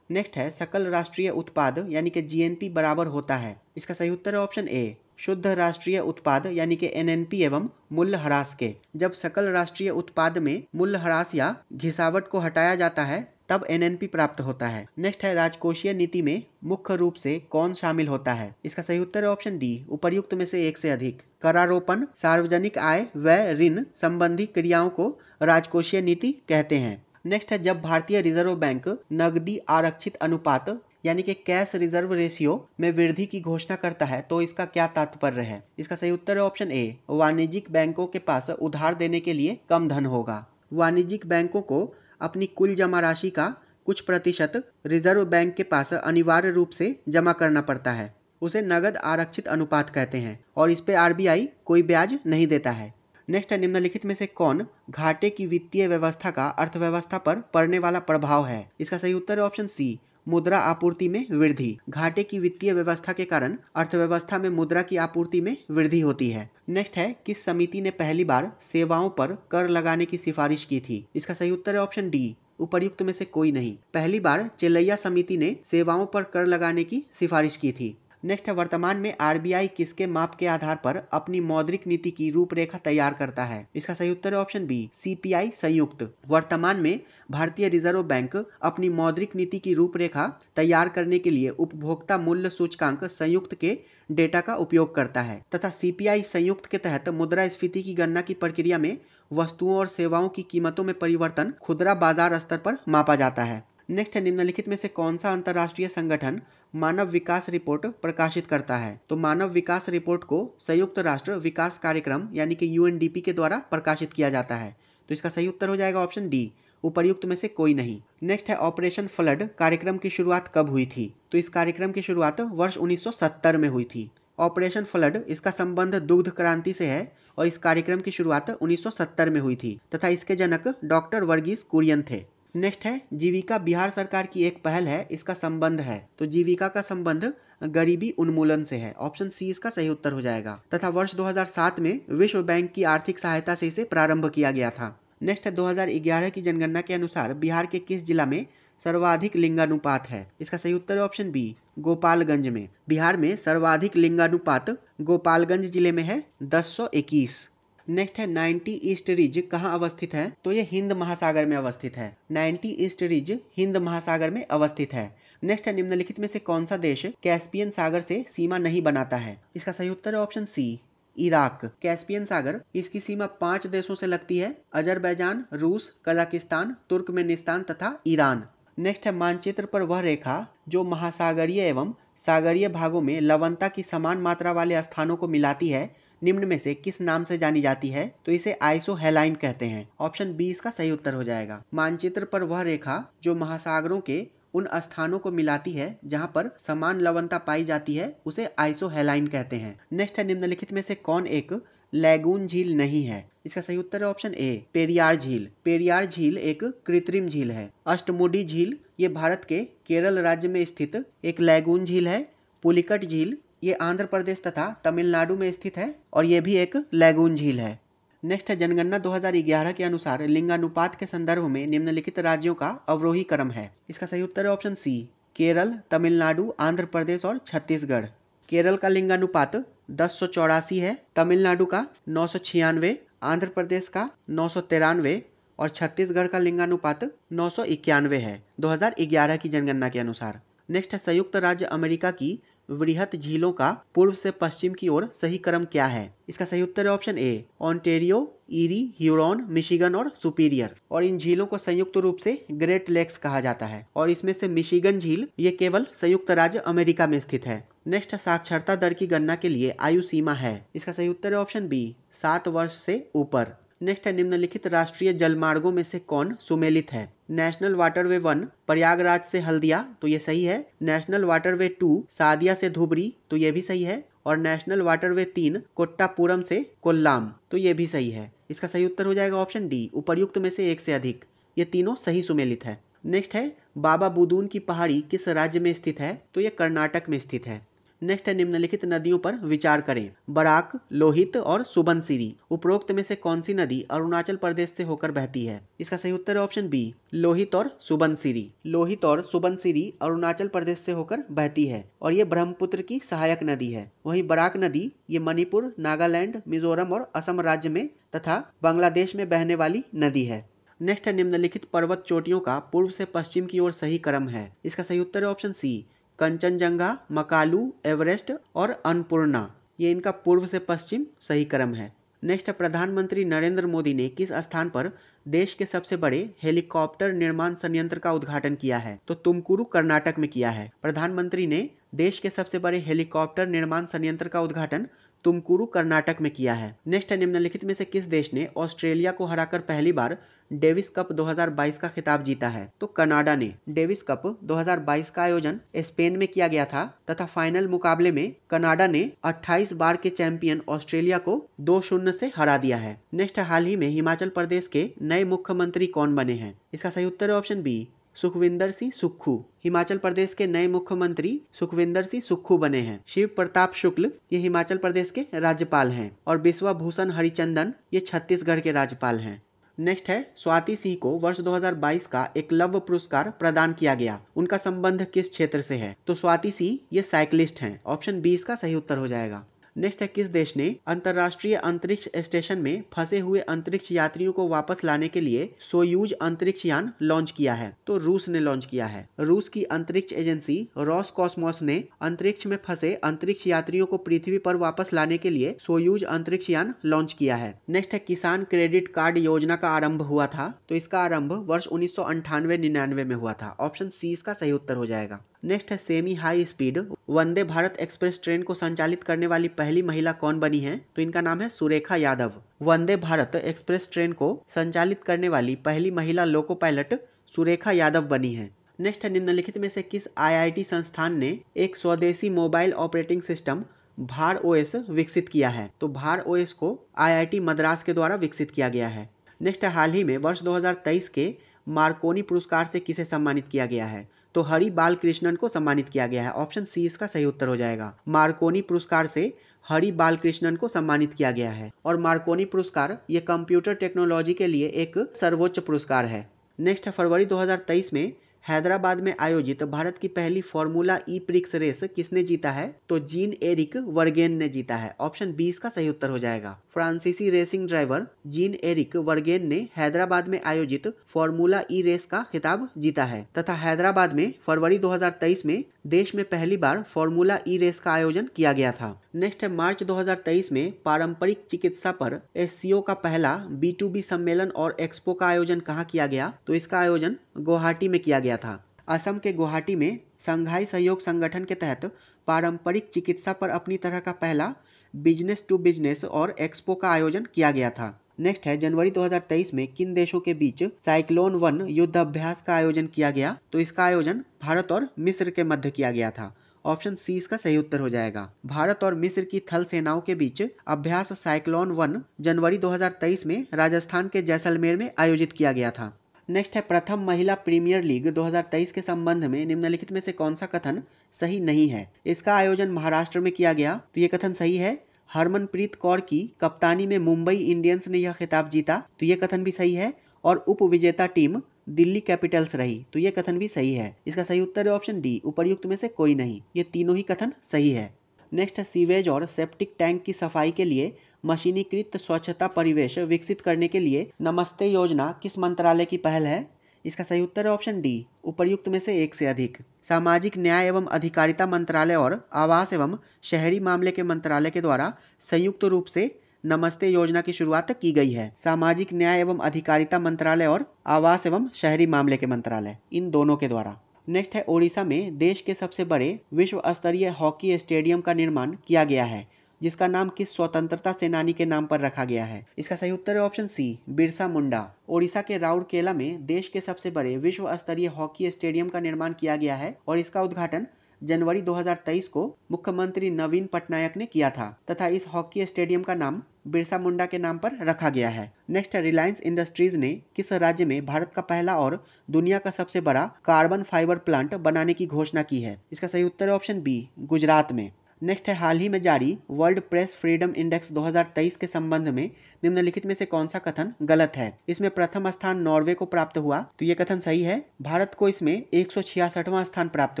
नेक्स्ट है, सकल राष्ट्रीय उत्पाद यानी कि जीएनपी बराबर होता है। इसका सही उत्तर है ऑप्शन ए, शुद्ध राष्ट्रीय उत्पाद यानी कि एनएनपी एवं मूल्य ह्रास के। जब सकल राष्ट्रीय उत्पाद में मूल्य ह्रास या घिसावट को हटाया जाता है तब एनएनपी प्राप्त होता है। नेक्स्ट है, राजकोषीय नीति में मुख्य रूप से कौन शामिल होता है? इसका सही उत्तर है ऑप्शन डी, उपर्युक्त में से एक से अधिक। करारोपण, सार्वजनिक आय, व्यय, ऋण संबंधी क्रियाओं को राजकोषीय नीति कहते हैं। नेक्स्ट है, जब भारतीय रिजर्व बैंक नकदी आरक्षित अनुपात यानी कि कैश रिजर्व रेशियो में वृद्धि की घोषणा करता है तो इसका क्या तात्पर्य है? इसका सही उत्तर है ऑप्शन ए, वाणिज्यिक बैंकों के पास उधार देने के लिए कम धन होगा। वाणिज्यिक बैंकों को अपनी कुल जमा राशि का कुछ प्रतिशत रिजर्व बैंक के पास अनिवार्य रूप से जमा करना पड़ता है, उसे नगद आरक्षित अनुपात कहते हैं और इस पे आरबीआई कोई ब्याज नहीं देता है। नेक्स्ट है, निम्नलिखित में से कौन घाटे की वित्तीय व्यवस्था का अर्थव्यवस्था पर पड़ने वाला प्रभाव है? इसका सही उत्तर है ऑप्शन सी, मुद्रा आपूर्ति में वृद्धि। घाटे की वित्तीय व्यवस्था के कारण अर्थव्यवस्था में मुद्रा की आपूर्ति में वृद्धि होती है। नेक्स्ट है, किस समिति ने पहली बार सेवाओं पर कर लगाने की सिफारिश की थी? इसका सही उत्तर है ऑप्शन डी, उपर्युक्त में से कोई नहीं। पहली बार चेलैया समिति ने सेवाओं पर कर लगाने की सिफारिश की थी। नेक्स्ट है, वर्तमान में आरबीआई किसके माप के आधार पर अपनी मौद्रिक नीति की रूपरेखा तैयार करता है? इसका सही उत्तर है ऑप्शन बी, सीपीआई संयुक्त। वर्तमान में भारतीय रिजर्व बैंक अपनी मौद्रिक नीति की रूपरेखा तैयार करने के लिए उपभोक्ता मूल्य सूचकांक संयुक्त के डेटा का उपयोग करता है तथा सीपीआई संयुक्त के तहत मुद्रास्फीति की गणना की प्रक्रिया में वस्तुओं और सेवाओं की कीमतों में परिवर्तन खुदरा बाजार स्तर पर मापा जाता है। नेक्स्ट है, निम्नलिखित में से कौन सा अंतर्राष्ट्रीय संगठन मानव विकास रिपोर्ट प्रकाशित करता है? तो मानव विकास रिपोर्ट को संयुक्त राष्ट्र विकास कार्यक्रम यानी कि यूएनडीपी के द्वारा प्रकाशित किया जाता है। तो इसका सही उत्तर हो जाएगा ऑप्शन डी, उपर्युक्त में से कोई नहीं। नेक्स्ट है, ऑपरेशन फ्लड कार्यक्रम की शुरुआत कब हुई थी? तो इस कार्यक्रम की शुरुआत वर्ष 1970 में हुई थी। ऑपरेशन फ्लड, इसका संबंध दुग्ध क्रांति से है और इस कार्यक्रम की शुरुआत 1970 में हुई थी तथा इसके जनक डॉक्टर वर्गीस कुरियन थे। नेक्स्ट है, जीविका बिहार सरकार की एक पहल है, इसका संबंध है। तो जीविका का संबंध गरीबी उन्मूलन से है। ऑप्शन सी इसका सही उत्तर हो जाएगा तथा वर्ष 2007 में विश्व बैंक की आर्थिक सहायता से इसे प्रारंभ किया गया था। नेक्स्ट है, 2011 की जनगणना के अनुसार बिहार के किस जिला में सर्वाधिक लिंगानुपात है? इसका सही उत्तर है ऑप्शन बी, गोपालगंज में। बिहार में सर्वाधिक लिंगानुपात गोपालगंज जिले में है 1021। नेक्स्ट है, 90 ईस्ट रिज कहाँ अवस्थित है? तो ये हिंद महासागर में अवस्थित है। 90 ईस्ट रिज हिंद महासागर में अवस्थित है। नेक्स्ट है, निम्नलिखित में से कौन सा देश कैस्पियन सागर से सीमा नहीं बनाता है? इसका सही उत्तर है ऑप्शन सी, इराक। कैस्पियन सागर, इसकी सीमा 5 देशों से लगती है, अजरबैजान, रूस, कजाकिस्तान, तुर्कमेनिस्तान तथा ईरान। नेक्स्ट है, मानचित्र पर वह रेखा जो महासागरीय एवं सागरीय भागों में लवणता की समान मात्रा वाले स्थानों को मिलाती है, निम्न में से किस नाम से जानी जाती है? तो इसे आइसोहेलाइन कहते हैं। ऑप्शन बी इसका सही उत्तर हो जाएगा। मानचित्र पर वह रेखा जो महासागरों के उन स्थानों को मिलाती है जहां पर समान लवणता पाई जाती है, उसे आइसोहेलाइन कहते हैं। नेक्स्ट है, निम्नलिखित में से कौन एक लैगून झील नहीं है? इसका सही उत्तर है ऑप्शन ए, पेरियार झील। पेरियार झील एक कृत्रिम झील है। अष्टमुडी झील, ये भारत के केरल राज्य में स्थित एक लैगून झील है। पुलिकट झील, ये आंध्र प्रदेश तथा तमिलनाडु में स्थित है और ये भी एक लैगून झील है। नेक्स्ट है, जनगणना 2011 के अनुसार लिंगानुपात के संदर्भ में निम्नलिखित राज्यों का अवरोही क्रम है। इसका सही उत्तर है ऑप्शन सी, केरल, तमिलनाडु, आंध्र प्रदेश और छत्तीसगढ़। केरल का लिंगानुपात 1084 है, तमिलनाडु का 996, आंध्र प्रदेश का 993 और छत्तीसगढ़ का लिंगानुपात 991 है 2011 की जनगणना के अनुसार। नेक्स्ट है, संयुक्त राज्य अमेरिका की वृहत झीलों का पूर्व से पश्चिम की ओर सही क्रम क्या है? इसका सही उत्तर है option A, Ontario, eerie, Huron, Michigan और सुपीरियर। और इन झीलों को संयुक्त रूप से ग्रेट लेक्स कहा जाता है और इसमें से मिशिगन झील ये केवल संयुक्त राज्य अमेरिका में स्थित है। नेक्स्ट, साक्षरता दर की गणना के लिए आयु सीमा है। इसका सही उत्तर है ऑप्शन बी, 7 वर्ष से ऊपर। नेक्स्ट है, निम्नलिखित राष्ट्रीय जलमार्गों में से कौन सुमेलित है? नेशनल वाटरवे 1 प्रयागराज से हल्दिया, तो ये सही है। नेशनल वाटरवे 2 सादिया से धुबरी, तो ये भी सही है। और नेशनल वाटरवे 3 कोट्टापुरम से कोल्लाम, तो ये भी सही है। इसका सही उत्तर हो जाएगा ऑप्शन डी, उपर्युक्त में से एक से अधिक। ये तीनों सही सुमेलित है। नेक्स्ट है, बाबा बुदून की पहाड़ी किस राज्य में स्थित है? तो ये कर्नाटक में स्थित है। नेक्स्ट है, निम्नलिखित नदियों पर विचार करें। बराक, लोहित और सुबनसिरी, उपरोक्त में से कौन सी नदी अरुणाचल प्रदेश से होकर बहती है? इसका सही उत्तर है ऑप्शन बी, लोहित और सुबनसिरी। लोहित और सुबनसिरी अरुणाचल प्रदेश से होकर बहती है और ये ब्रह्मपुत्र की सहायक नदी है। वहीं बराक नदी ये मणिपुर, नागालैंड, मिजोरम और असम राज्य में तथा बांग्लादेश में बहने वाली नदी है। नेक्स्ट है, निम्नलिखित पर्वत चोटियों का पूर्व से पश्चिम की ओर सही क्रम है। इसका सही उत्तर है option C, Kanchenjunga, Makalu, Everest और अन्नपूर्णा, ये इनका पूर्व से पश्चिम सही क्रम है। नेक्स्ट, प्रधानमंत्री नरेंद्र मोदी ने किस स्थान पर देश के सबसे बड़े हेलीकॉप्टर निर्माण संयंत्र का उद्घाटन किया है? तो तुमकुरू कर्नाटक में किया है। प्रधानमंत्री ने देश के सबसे बड़े हेलीकॉप्टर निर्माण संयंत्र का उद्घाटन तुमकुरू कर्नाटक में किया है। नेक्स्ट, निम्नलिखित में से किस देश ने ऑस्ट्रेलिया को हराकर पहली बार डेविस कप 2022 का खिताब जीता है? तो कनाडा ने। डेविस कप 2022 का आयोजन स्पेन में किया गया था तथा फाइनल मुकाबले में कनाडा ने 28 बार के चैंपियन ऑस्ट्रेलिया को 2-0 से हरा दिया है। नेक्स्ट, हाल ही में हिमाचल प्रदेश के नए मुख्यमंत्री कौन बने हैं? इसका सही उत्तर है ऑप्शन बी, सुखविंदर सिंह सुक्खू। हिमाचल प्रदेश के नए मुख्यमंत्री सुखविंदर सिंह सुक्खू बने हैं। शिव प्रताप शुक्ल ये हिमाचल प्रदेश के राज्यपाल हैं और बिश्वा भूषण हरिचंदन ये छत्तीसगढ़ के राज्यपाल हैं। नेक्स्ट है स्वाति सी को वर्ष 2022 का एकलव्य पुरस्कार प्रदान किया गया, उनका संबंध किस क्षेत्र से है? तो स्वाति सी ये साइक्लिस्ट हैं, ऑप्शन बी इसका सही उत्तर हो जाएगा। नेक्स्ट है किस देश ने अंतर्राष्ट्रीय अंतरिक्ष स्टेशन में फंसे हुए अंतरिक्ष यात्रियों को वापस लाने के लिए सोयूज अंतरिक्ष यान लॉन्च किया है? तो रूस ने लॉन्च किया है। रूस की अंतरिक्ष एजेंसी रॉसकॉस्मोस ने अंतरिक्ष में फंसे अंतरिक्ष यात्रियों को पृथ्वी पर वापस लाने के लिए सोयूज अंतरिक्ष यान लॉन्च किया है। नेक्स्ट है किसान क्रेडिट कार्ड योजना का आरंभ हुआ था? तो इसका आरंभ वर्ष 1998-99 में हुआ था, ऑप्शन सी इसका सही उत्तर हो जाएगा। नेक्स्ट है semi high speed Vande Bharat express train को संचालित करने वाली पहली महिला कौन बनी है? तो इनका नाम है सुरेखा यादव। वंदे भारत एक्सप्रेस ट्रेन को संचालित करने वाली पहली महिला लोको पायलट सुरेखा यादव बनी है। नेक्स्ट है निम्नलिखित में से किस आईआईटी संस्थान ने एक स्वदेशी मोबाइल ऑपरेटिंग सिस्टम भार ओएस विकसित किया है? तो भार ओएस को आईआईटी मद्रास के द्वारा विकसित किया गया है। नेक्स्ट है हाल ही में वर्ष 2023 के मार्कोनी पुरस्कार से किसे सम्मानित किया गया है? तो हरि बालकृष्णन को सम्मानित किया गया है, ऑप्शन सी इसका सही उत्तर हो जाएगा। मार्कोनी पुरस्कार से हरि बालकृष्णन को सम्मानित किया गया है और मार्कोनी पुरस्कार ये कंप्यूटर टेक्नोलॉजी के लिए एक सर्वोच्च पुरस्कार है। नेक्स्ट फरवरी 2023 में हैदराबाद में आयोजित भारत की पहली फॉर्मूला ई प्रिक्स रेस किसने जीता है? तो जीन एरिक वर्गेन ने जीता है, ऑप्शन बी इसका सही उत्तर हो जाएगा। फ्रांसीसी रेसिंग ड्राइवर जीन एरिक वर्गेन ने हैदराबाद में आयोजित फॉर्मूला ई रेस का खिताब जीता है तथा हैदराबाद में फरवरी 2023 में देश में पहली बार फॉर्मूला ई रेस का आयोजन किया गया था। नेक्स्ट है मार्च 2023 में पारंपरिक चिकित्सा पर एससीओ का पहला B2B सम्मेलन और एक्सपो का आयोजन कहाँ किया गया? तो इसका आयोजन गुवाहाटी में किया गया था। असम के गुवाहाटी में संघाई सहयोग संगठन के तहत पारंपरिक चिकित्सा पर अपनी तरह का पहला बिजनेस टू बिजनेस और एक्सपो का आयोजन किया गया था। नेक्स्ट है जनवरी 2023 में किन देशों के बीच साइक्लोन 1 युद्ध अभ्यास का आयोजन किया गया? तो इसका आयोजन भारत और मिस्र के मध्य किया गया था, ऑप्शन सी इसका सही उत्तर हो जाएगा। भारत और मिस्र की थल सेनाओं के बीच अभ्यास साइक्लोन 1 जनवरी 2023 में राजस्थान के जैसलमेर में आयोजित किया गया था। नेक्स्ट है प्रथम महिला प्रीमियर लीग 2023 के संबंध में निम्नलिखित में से कौन सा कथन सही नहीं है? इसका आयोजन महाराष्ट्र में किया गया, तो ये कथन सही है। हरमनप्रीत कौर की कप्तानी में मुंबई इंडियंस ने यह खिताब जीता, तो ये कथन भी सही है। और उप विजेता टीम दिल्ली कैपिटल्स रही, तो ये कथन भी सही है। इसका सही उत्तर है ऑप्शन डी, उपर्युक्त में से कोई नहीं, ये तीनों ही कथन सही है। नेक्स्ट है सीवेज और सेप्टिक टैंक की सफाई के लिए मशीनीकृत स्वच्छता परिवेश विकसित करने के लिए नमस्ते योजना किस मंत्रालय की पहल है? इसका सही उत्तर है ऑप्शन डी, उपर्युक्त में से एक से अधिक। सामाजिक न्याय एवं अधिकारिता मंत्रालय और आवास एवं शहरी मामले के मंत्रालय के द्वारा संयुक्त रूप से नमस्ते योजना की शुरुआत की गई है। सामाजिक न्याय एवं अधिकारिता मंत्रालय और आवास एवं शहरी मामले के मंत्रालय, इन दोनों के द्वारा। नेक्स्ट है ओडिशा में देश के सबसे बड़े विश्व स्तरीय हॉकी स्टेडियम का निर्माण किया गया है, जिसका नाम किस स्वतंत्रता सेनानी के नाम पर रखा गया है? इसका सही उत्तर है ऑप्शन सी, बिरसा मुंडा। ओडिशा के राउरकेला में देश के सबसे बड़े विश्व स्तरीय हॉकी स्टेडियम का निर्माण किया गया है और इसका उद्घाटन जनवरी 2023 को मुख्यमंत्री नवीन पटनायक ने किया था तथा इस हॉकी स्टेडियम का नाम बिरसा मुंडा के नाम पर रखा गया है। नेक्स्ट, रिलायंस इंडस्ट्रीज ने किस राज्य में भारत का पहला और दुनिया का सबसे बड़ा कार्बन फाइबर प्लांट बनाने की घोषणा की है? इसका सही उत्तर है ऑप्शन बी, गुजरात में। नेक्स्ट है हाल ही में जारी वर्ल्ड प्रेस फ्रीडम इंडेक्स 2023 के संबंध में निम्नलिखित में से कौन सा कथन गलत है? इसमें प्रथम स्थान नॉर्वे को प्राप्त हुआ, तो ये कथन सही है। भारत को इसमें 166वां स्थान प्राप्त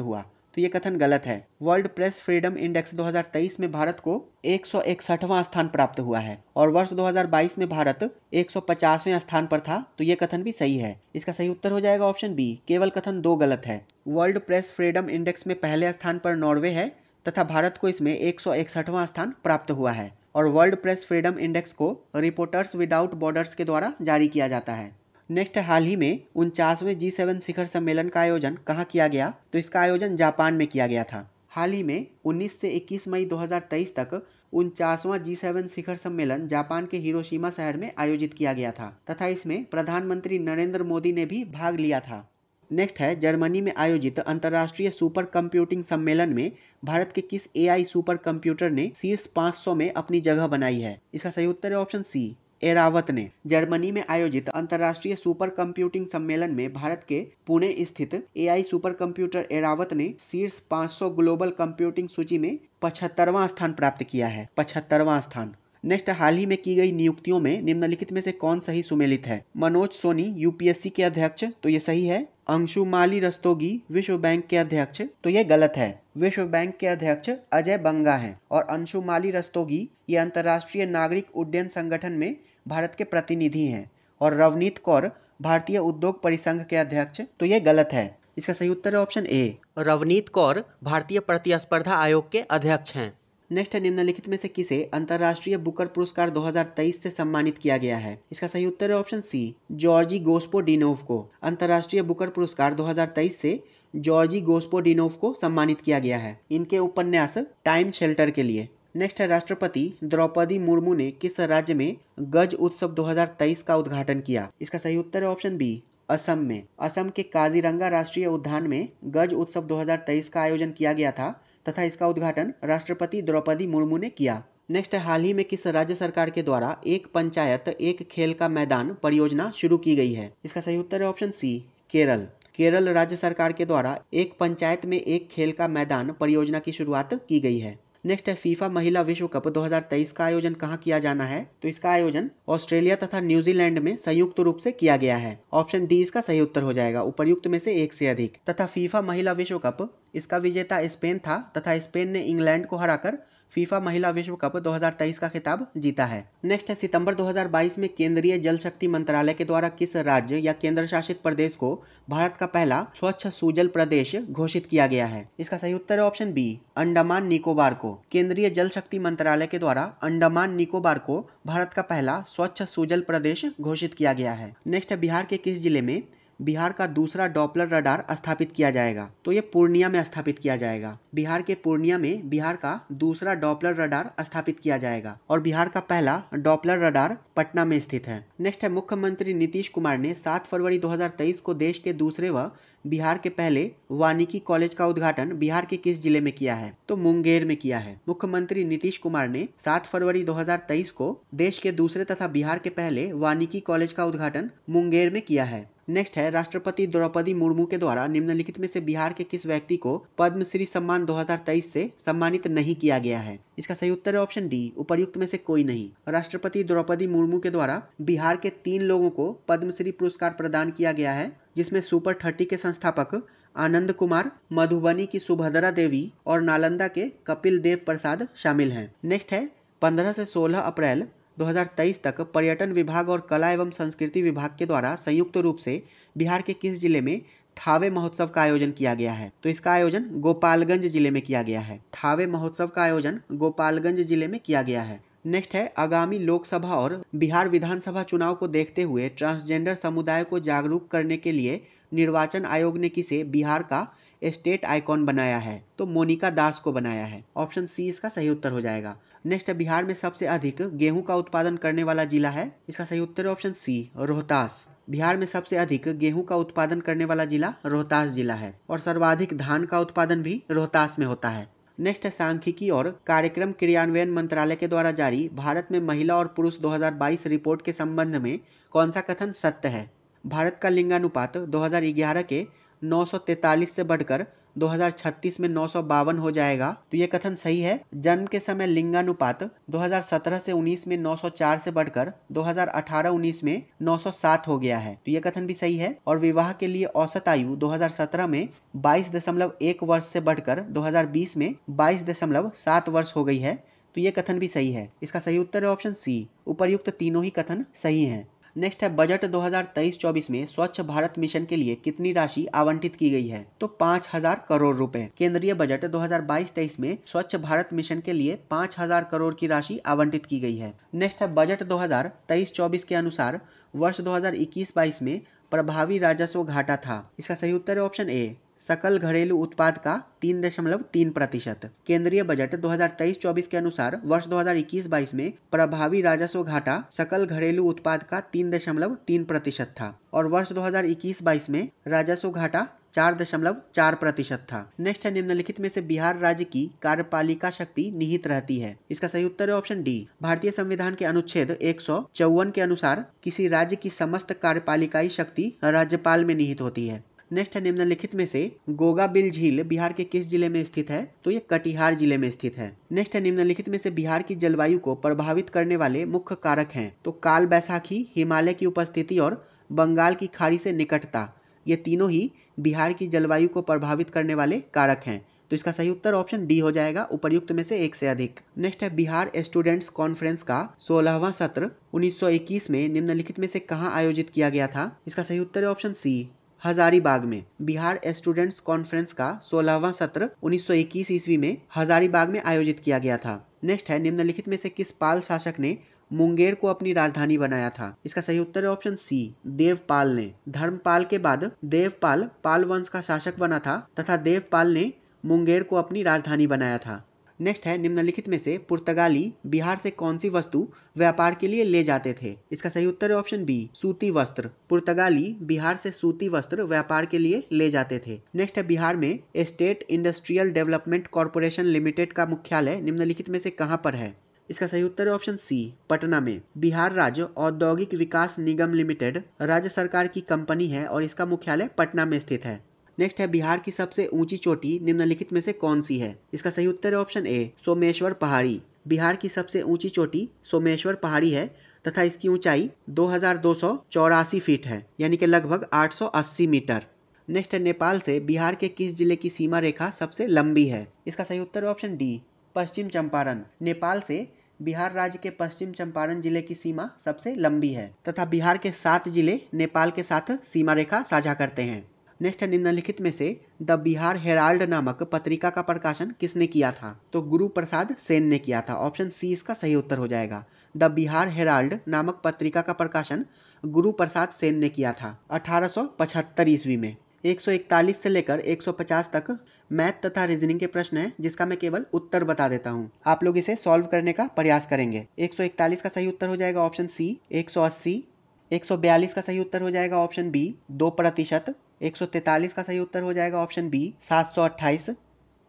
हुआ, तो ये कथन गलत है। वर्ल्ड प्रेस फ्रीडम इंडेक्स 2023 में भारत को 161वां स्थान प्राप्त हुआ है और वर्ष 2022 में भारत 150वें स्थान पर था, तो ये कथन भी सही है। इसका सही उत्तर हो जाएगा ऑप्शन बी, केवल कथन 2 गलत है। वर्ल्ड प्रेस फ्रीडम इंडेक्स में पहले स्थान पर नॉर्वे है तथा भारत को इसमें 161वां स्थान प्राप्त हुआ है और वर्ल्ड प्रेस फ्रीडम इंडेक्स को रिपोर्टर्स विदाउट बॉर्डर्स के द्वारा जारी किया जाता है। नेक्स्ट, हाल ही में 49वें G7 शिखर सम्मेलन का आयोजन कहाँ किया गया? तो इसका आयोजन जापान में किया गया था। हाल ही में 19 से 21 मई 2023 तक 49वां G7 शिखर सम्मेलन जापान के हिरोशिमा शहर में आयोजित किया गया था तथा इसमें प्रधानमंत्री नरेंद्र मोदी ने भी भाग लिया था। नेक्स्ट है, जर्मनी में आयोजित अंतर्राष्ट्रीय सुपर कंप्यूटिंग सम्मेलन में भारत के किस AI सुपर कंप्यूटर ने शीर्ष 500 में अपनी जगह बनाई है? इसका सही उत्तर है ऑप्शन सी, एरावत ने। जर्मनी में आयोजित अंतर्राष्ट्रीय सुपर कंप्यूटिंग सम्मेलन में भारत के पुणे स्थित AI सुपर कंप्यूटर एरावत ने शीर्ष 500 ग्लोबल कंप्यूटिंग सूची में 75वां स्थान प्राप्त किया है, 75वां स्थान। नेक्स्ट, हाल ही में की गई नियुक्तियों में निम्नलिखित में से कौन सही सुमेलित है? मनोज सोनी यूपीएससी के अध्यक्ष, तो ये सही है। अंशुमाली रस्तोगी विश्व बैंक के अध्यक्ष, तो ये गलत है। विश्व बैंक के अध्यक्ष अजय बंगा हैं और अंशुमाली रस्तोगी ये अंतर्राष्ट्रीय नागरिक उड्डयन संगठन में भारत के प्रतिनिधि हैं। और रवनीत कौर भारतीय उद्योग परिसंघ के अध्यक्ष, तो ये गलत है। इसका सही उत्तर है ऑप्शन ए, रवनीत कौर भारतीय प्रतिस्पर्धा आयोग के अध्यक्ष हैं। नेक्स्ट है, निम्नलिखित में से किसे अंतर्राष्ट्रीय बुकर पुरस्कार 2023 से सम्मानित किया गया है? इसका सही उत्तर है ऑप्शन सी, जॉर्जी गोस्पोडिनोव को। अंतर्राष्ट्रीय बुकर पुरस्कार 2023 से जॉर्जी गोस्पोडिनोव को सम्मानित किया गया है इनके उपन्यास टाइम शेल्टर के लिए। नेक्स्ट है, राष्ट्रपति द्रौपदी मुर्मू ने किस राज्य में गज उत्सव 2023 का उद्घाटन किया? इसका सही उत्तर है ऑप्शन बी, असम में। असम के काजीरंगा राष्ट्रीय उद्यान में गज उत्सव 2023 का आयोजन किया गया था तथा इसका उद्घाटन राष्ट्रपति द्रौपदी मुर्मू ने किया। नेक्स्ट, हाल ही में किस राज्य सरकार के द्वारा एक पंचायत एक खेल का मैदान परियोजना शुरू की गई है? इसका सही उत्तर है ऑप्शन सी, केरल। केरल राज्य सरकार के द्वारा एक पंचायत में एक खेल का मैदान परियोजना की शुरुआत की गई है। नेक्स्ट है, फीफा महिला विश्व कप 2023 का आयोजन कहाँ किया जाना है? तो इसका आयोजन ऑस्ट्रेलिया तथा न्यूजीलैंड में संयुक्त रूप से किया गया है। ऑप्शन डी इसका सही उत्तर हो जाएगा, उपर्युक्त में से एक से अधिक। तथा फीफा महिला विश्व कप इसका विजेता स्पेन था तथा स्पेन ने इंग्लैंड को हराकर फीफा महिला विश्व कप 2023 का खिताब जीता है। नेक्स्ट है, सितंबर 2022 में केंद्रीय जल शक्ति मंत्रालय के द्वारा किस राज्य या केंद्र शासित प्रदेश को भारत का पहला स्वच्छ सुजल प्रदेश घोषित किया गया है? इसका सही उत्तर है ऑप्शन बी, अंडमान निकोबार को। केंद्रीय जल शक्ति मंत्रालय के द्वारा अंडमान निकोबार को भारत का पहला स्वच्छ सुजल प्रदेश घोषित किया गया है। नेक्स्ट है, बिहार के किस जिले में बिहार का दूसरा डॉपलर रडार स्थापित किया जाएगा? तो ये पूर्णिया में स्थापित किया जाएगा। बिहार के पूर्णिया में बिहार का दूसरा डॉपलर रडार स्थापित किया जाएगा और बिहार का पहला डॉपलर रडार पटना में स्थित है। नेक्स्ट है, मुख्यमंत्री नीतीश कुमार ने 7 फरवरी 2023 को देश के दूसरे व बिहार के पहले वानिकी कॉलेज का उद्घाटन बिहार के किस जिले में किया है? तो मुंगेर में किया है। मुख्यमंत्री नीतीश कुमार ने 7 फरवरी 2023 को देश के दूसरे तथा बिहार के पहले वानिकी कॉलेज का उद्घाटन मुंगेर में किया है। नेक्स्ट है, राष्ट्रपति द्रौपदी मुर्मू के द्वारा निम्नलिखित में से बिहार के किस व्यक्ति को पद्मश्री सम्मान 2023 से सम्मानित नहीं किया गया है? इसका सही उत्तर है ऑप्शन डी, उपर्युक्त में से कोई नहीं। राष्ट्रपति द्रौपदी मुर्मू के द्वारा बिहार के 3 लोगों को पद्मश्री पुरस्कार प्रदान किया गया है, जिसमें सुपर 30 के संस्थापक आनंद कुमार, मधुबनी की सुभद्रा देवी और नालंदा के कपिल देव प्रसाद शामिल हैं। नेक्स्ट है, 15 से 16 अप्रैल 2023 तक पर्यटन विभाग और कला एवं संस्कृति विभाग के द्वारा संयुक्त रूप से बिहार के किस जिले में थावे महोत्सव का आयोजन किया गया है? तो इसका आयोजन गोपालगंज जिले में किया गया है। थावे महोत्सव का आयोजन गोपालगंज जिले में किया गया है। नेक्स्ट है, आगामी लोकसभा और बिहार विधानसभा चुनाव को देखते हुए ट्रांसजेंडर समुदाय को जागरूक करने के लिए निर्वाचन आयोग ने किसे बिहार का स्टेट आइकॉन बनाया है? तो मोनिका दास को बनाया है। ऑप्शन सी इसका सही उत्तर हो जाएगा। नेक्स्ट, बिहार में सबसे अधिक गेहूं का उत्पादन करने वाला जिला है? इसका सही उत्तर है ऑप्शन सी, रोहतास। बिहार में सबसे अधिक गेहूं का उत्पादन करने वाला जिला रोहतास जिला है और सर्वाधिक धान का उत्पादन भी रोहतास में होता है। नेक्स्ट है, सांख्यिकी और कार्यक्रम क्रियान्वयन मंत्रालय के द्वारा जारी भारत में महिला और पुरुष 2022 रिपोर्ट के संबंध में कौन सा कथन सत्य है? भारत का लिंगानुपात 2011 के 943 से बढ़कर 2036 में 952 हो जाएगा, तो ये कथन सही है। जन्म के समय लिंगानुपात 2017 से 19 में 904 से बढ़कर 2018-19 में 907 हो गया है, तो ये कथन भी सही है। और विवाह के लिए औसत आयु 2017 में 22.1 वर्ष से बढ़कर 2020 में 22.7 वर्ष हो गई है, तो ये कथन भी सही है। इसका सही उत्तर है ऑप्शन सी, उपर्युक्त तीनों ही कथन सही हैं। नेक्स्ट है, बजट 2023-24 में स्वच्छ भारत मिशन के लिए कितनी राशि आवंटित की गई है? तो 5000 करोड़ रुपए। केंद्रीय बजट 2022-23 में स्वच्छ भारत मिशन के लिए 5000 करोड़ की राशि आवंटित की गई है। नेक्स्ट है, बजट 2023-24 के अनुसार वर्ष 2021-22 में प्रभावी राजस्व घाटा था। इसका सही उत्तर है ऑप्शन ए, सकल घरेलू उत्पाद का 3.3%। केंद्रीय बजट 2023-24 के अनुसार वर्ष 2021-22 में प्रभावी राजस्व घाटा सकल घरेलू उत्पाद का 3.3% था और वर्ष 2021-22 में राजस्व घाटा 4.4% था। नेक्स्ट है, निम्नलिखित में से बिहार राज्य की कार्यपालिका शक्ति निहित रहती है? इसका सही उत्तर है ऑप्शन डी, भारतीय संविधान के अनुच्छेद 154 के अनुसार किसी राज्य की समस्त कार्यपालिकाई शक्ति राज्यपाल में निहित होती है। नेक्स्ट है निम्नलिखित में से गोगाबिल झील बिहार के किस जिले में स्थित है? तो ये कटिहार जिले में स्थित है। नेक्स्ट है निम्नलिखित में से बिहार की जलवायु को प्रभावित करने वाले मुख्य कारक हैं? तो काल बैसाखी, हिमालय की उपस्थिति और बंगाल की खाड़ी से निकटता, ये तीनों ही बिहार की जलवायु को प्रभावित करने वाले कारक हैं। तो इसका सही उत्तर ऑप्शन डी हो जाएगा, उपर्युक्त में से एक से अधिक। नेक्स्ट है बिहार स्टूडेंट्स कॉन्फ्रेंस का 16वां सत्र 1921 में निम्नलिखित में से कहाँ आयोजित किया गया था? इसका सही उत्तर है ऑप्शन सी, हजारीबाग में। बिहार स्टूडेंट्स कॉन्फ्रेंस का 16वां सत्र 1921 ईस्वी में हजारीबाग में आयोजित किया गया था। नेक्स्ट है निम्नलिखित में से किस पाल शासक ने मुंगेर को अपनी राजधानी बनाया था? इसका सही उत्तर है ऑप्शन सी, देवपाल ने। धर्मपाल के बाद देवपाल पाल वंश का शासक बना था तथा देवपाल ने मुंगेर को अपनी राजधानी बनाया था। नेक्स्ट है निम्नलिखित में से पुर्तगाली बिहार से कौन सी वस्तु व्यापार के लिए ले जाते थे? इसका सही उत्तर है ऑप्शन बी, सूती वस्त्र। पुर्तगाली बिहार से सूती वस्त्र व्यापार के लिए ले जाते थे। नेक्स्ट है बिहार में state industrial development corporation limited का मुख्यालय निम्नलिखित में से कहाँ पर है? इसका सही उत्तर है ऑप्शन सी, पटना में। बिहार राज्य औद्योगिक विकास निगम लिमिटेड राज्य सरकार की कंपनी है और इसका मुख्यालय पटना में स्थित है। नेक्स्ट है बिहार की सबसे ऊंची चोटी निम्नलिखित में से कौन सी है? इसका सही उत्तर है ऑप्शन ए, सोमेश्वर पहाड़ी। बिहार की सबसे ऊंची चोटी सोमेश्वर पहाड़ी है तथा इसकी ऊंचाई 2284 फीट है, यानी कि लगभग 880 मीटर। नेक्स्ट है नेपाल से बिहार के किस जिले की सीमा रेखा सबसे लंबी है? इसका सही उत्तर है ऑप्शन डी, पश्चिम चंपारण। नेपाल से बिहार राज्य के पश्चिम चंपारण जिले की सीमा सबसे लंबी है तथा बिहार के 7 जिले नेपाल के साथ सीमा रेखा साझा करते हैं। नेक्स्ट है निम्नलिखित में से द बिहार हेराल्ड नामक पत्रिका का प्रकाशन किसने किया था? तो गुरु प्रसाद सेन ने किया था। ऑप्शन सी इसका सही उत्तर हो जाएगा। द बिहार हेराल्ड नामक पत्रिका का प्रकाशन गुरु प्रसाद सेन ने किया था 1875 ईस्वी में। 141 से लेकर 150 तक मैथ तथा रीजनिंग के प्रश्न हैं, जिसका मैं केवल उत्तर बता देता हूं। आप लोग इसे सॉल्व करने का प्रयास करेंगे। 141 का सही उत्तर हो जाएगा ऑप्शन सी, 180। 142 का सही उत्तर हो जाएगा ऑप्शन बी, 2%। 143 का सही उत्तर हो जाएगा ऑप्शन बी, 728।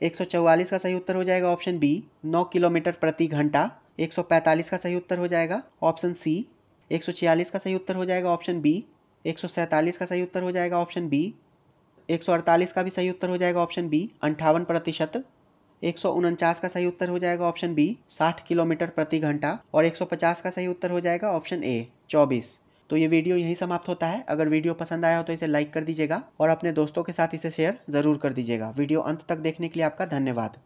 144 का सही उत्तर हो जाएगा ऑप्शन बी, 9 किलोमीटर प्रति घंटा। 145 का सही उत्तर हो जाएगा ऑप्शन सी। 146 का सही उत्तर हो जाएगा ऑप्शन बी। 147 का सही उत्तर हो जाएगा ऑप्शन बी। 148 का भी सही उत्तर हो जाएगा ऑप्शन बी, 58%। 149 का सही उत्तर हो जाएगा ऑप्शन बी, 60 किलोमीटर प्रति घंटा। और 150 का सही उत्तर हो जाएगा ऑप्शन ए, 24। तो ये वीडियो यहीं समाप्त होता है। अगर वीडियो पसंद आया हो तो इसे लाइक कर दीजिएगा और अपने दोस्तों के साथ इसे शेयर ज़रूर कर दीजिएगा। वीडियो अंत तक देखने के लिए आपका धन्यवाद।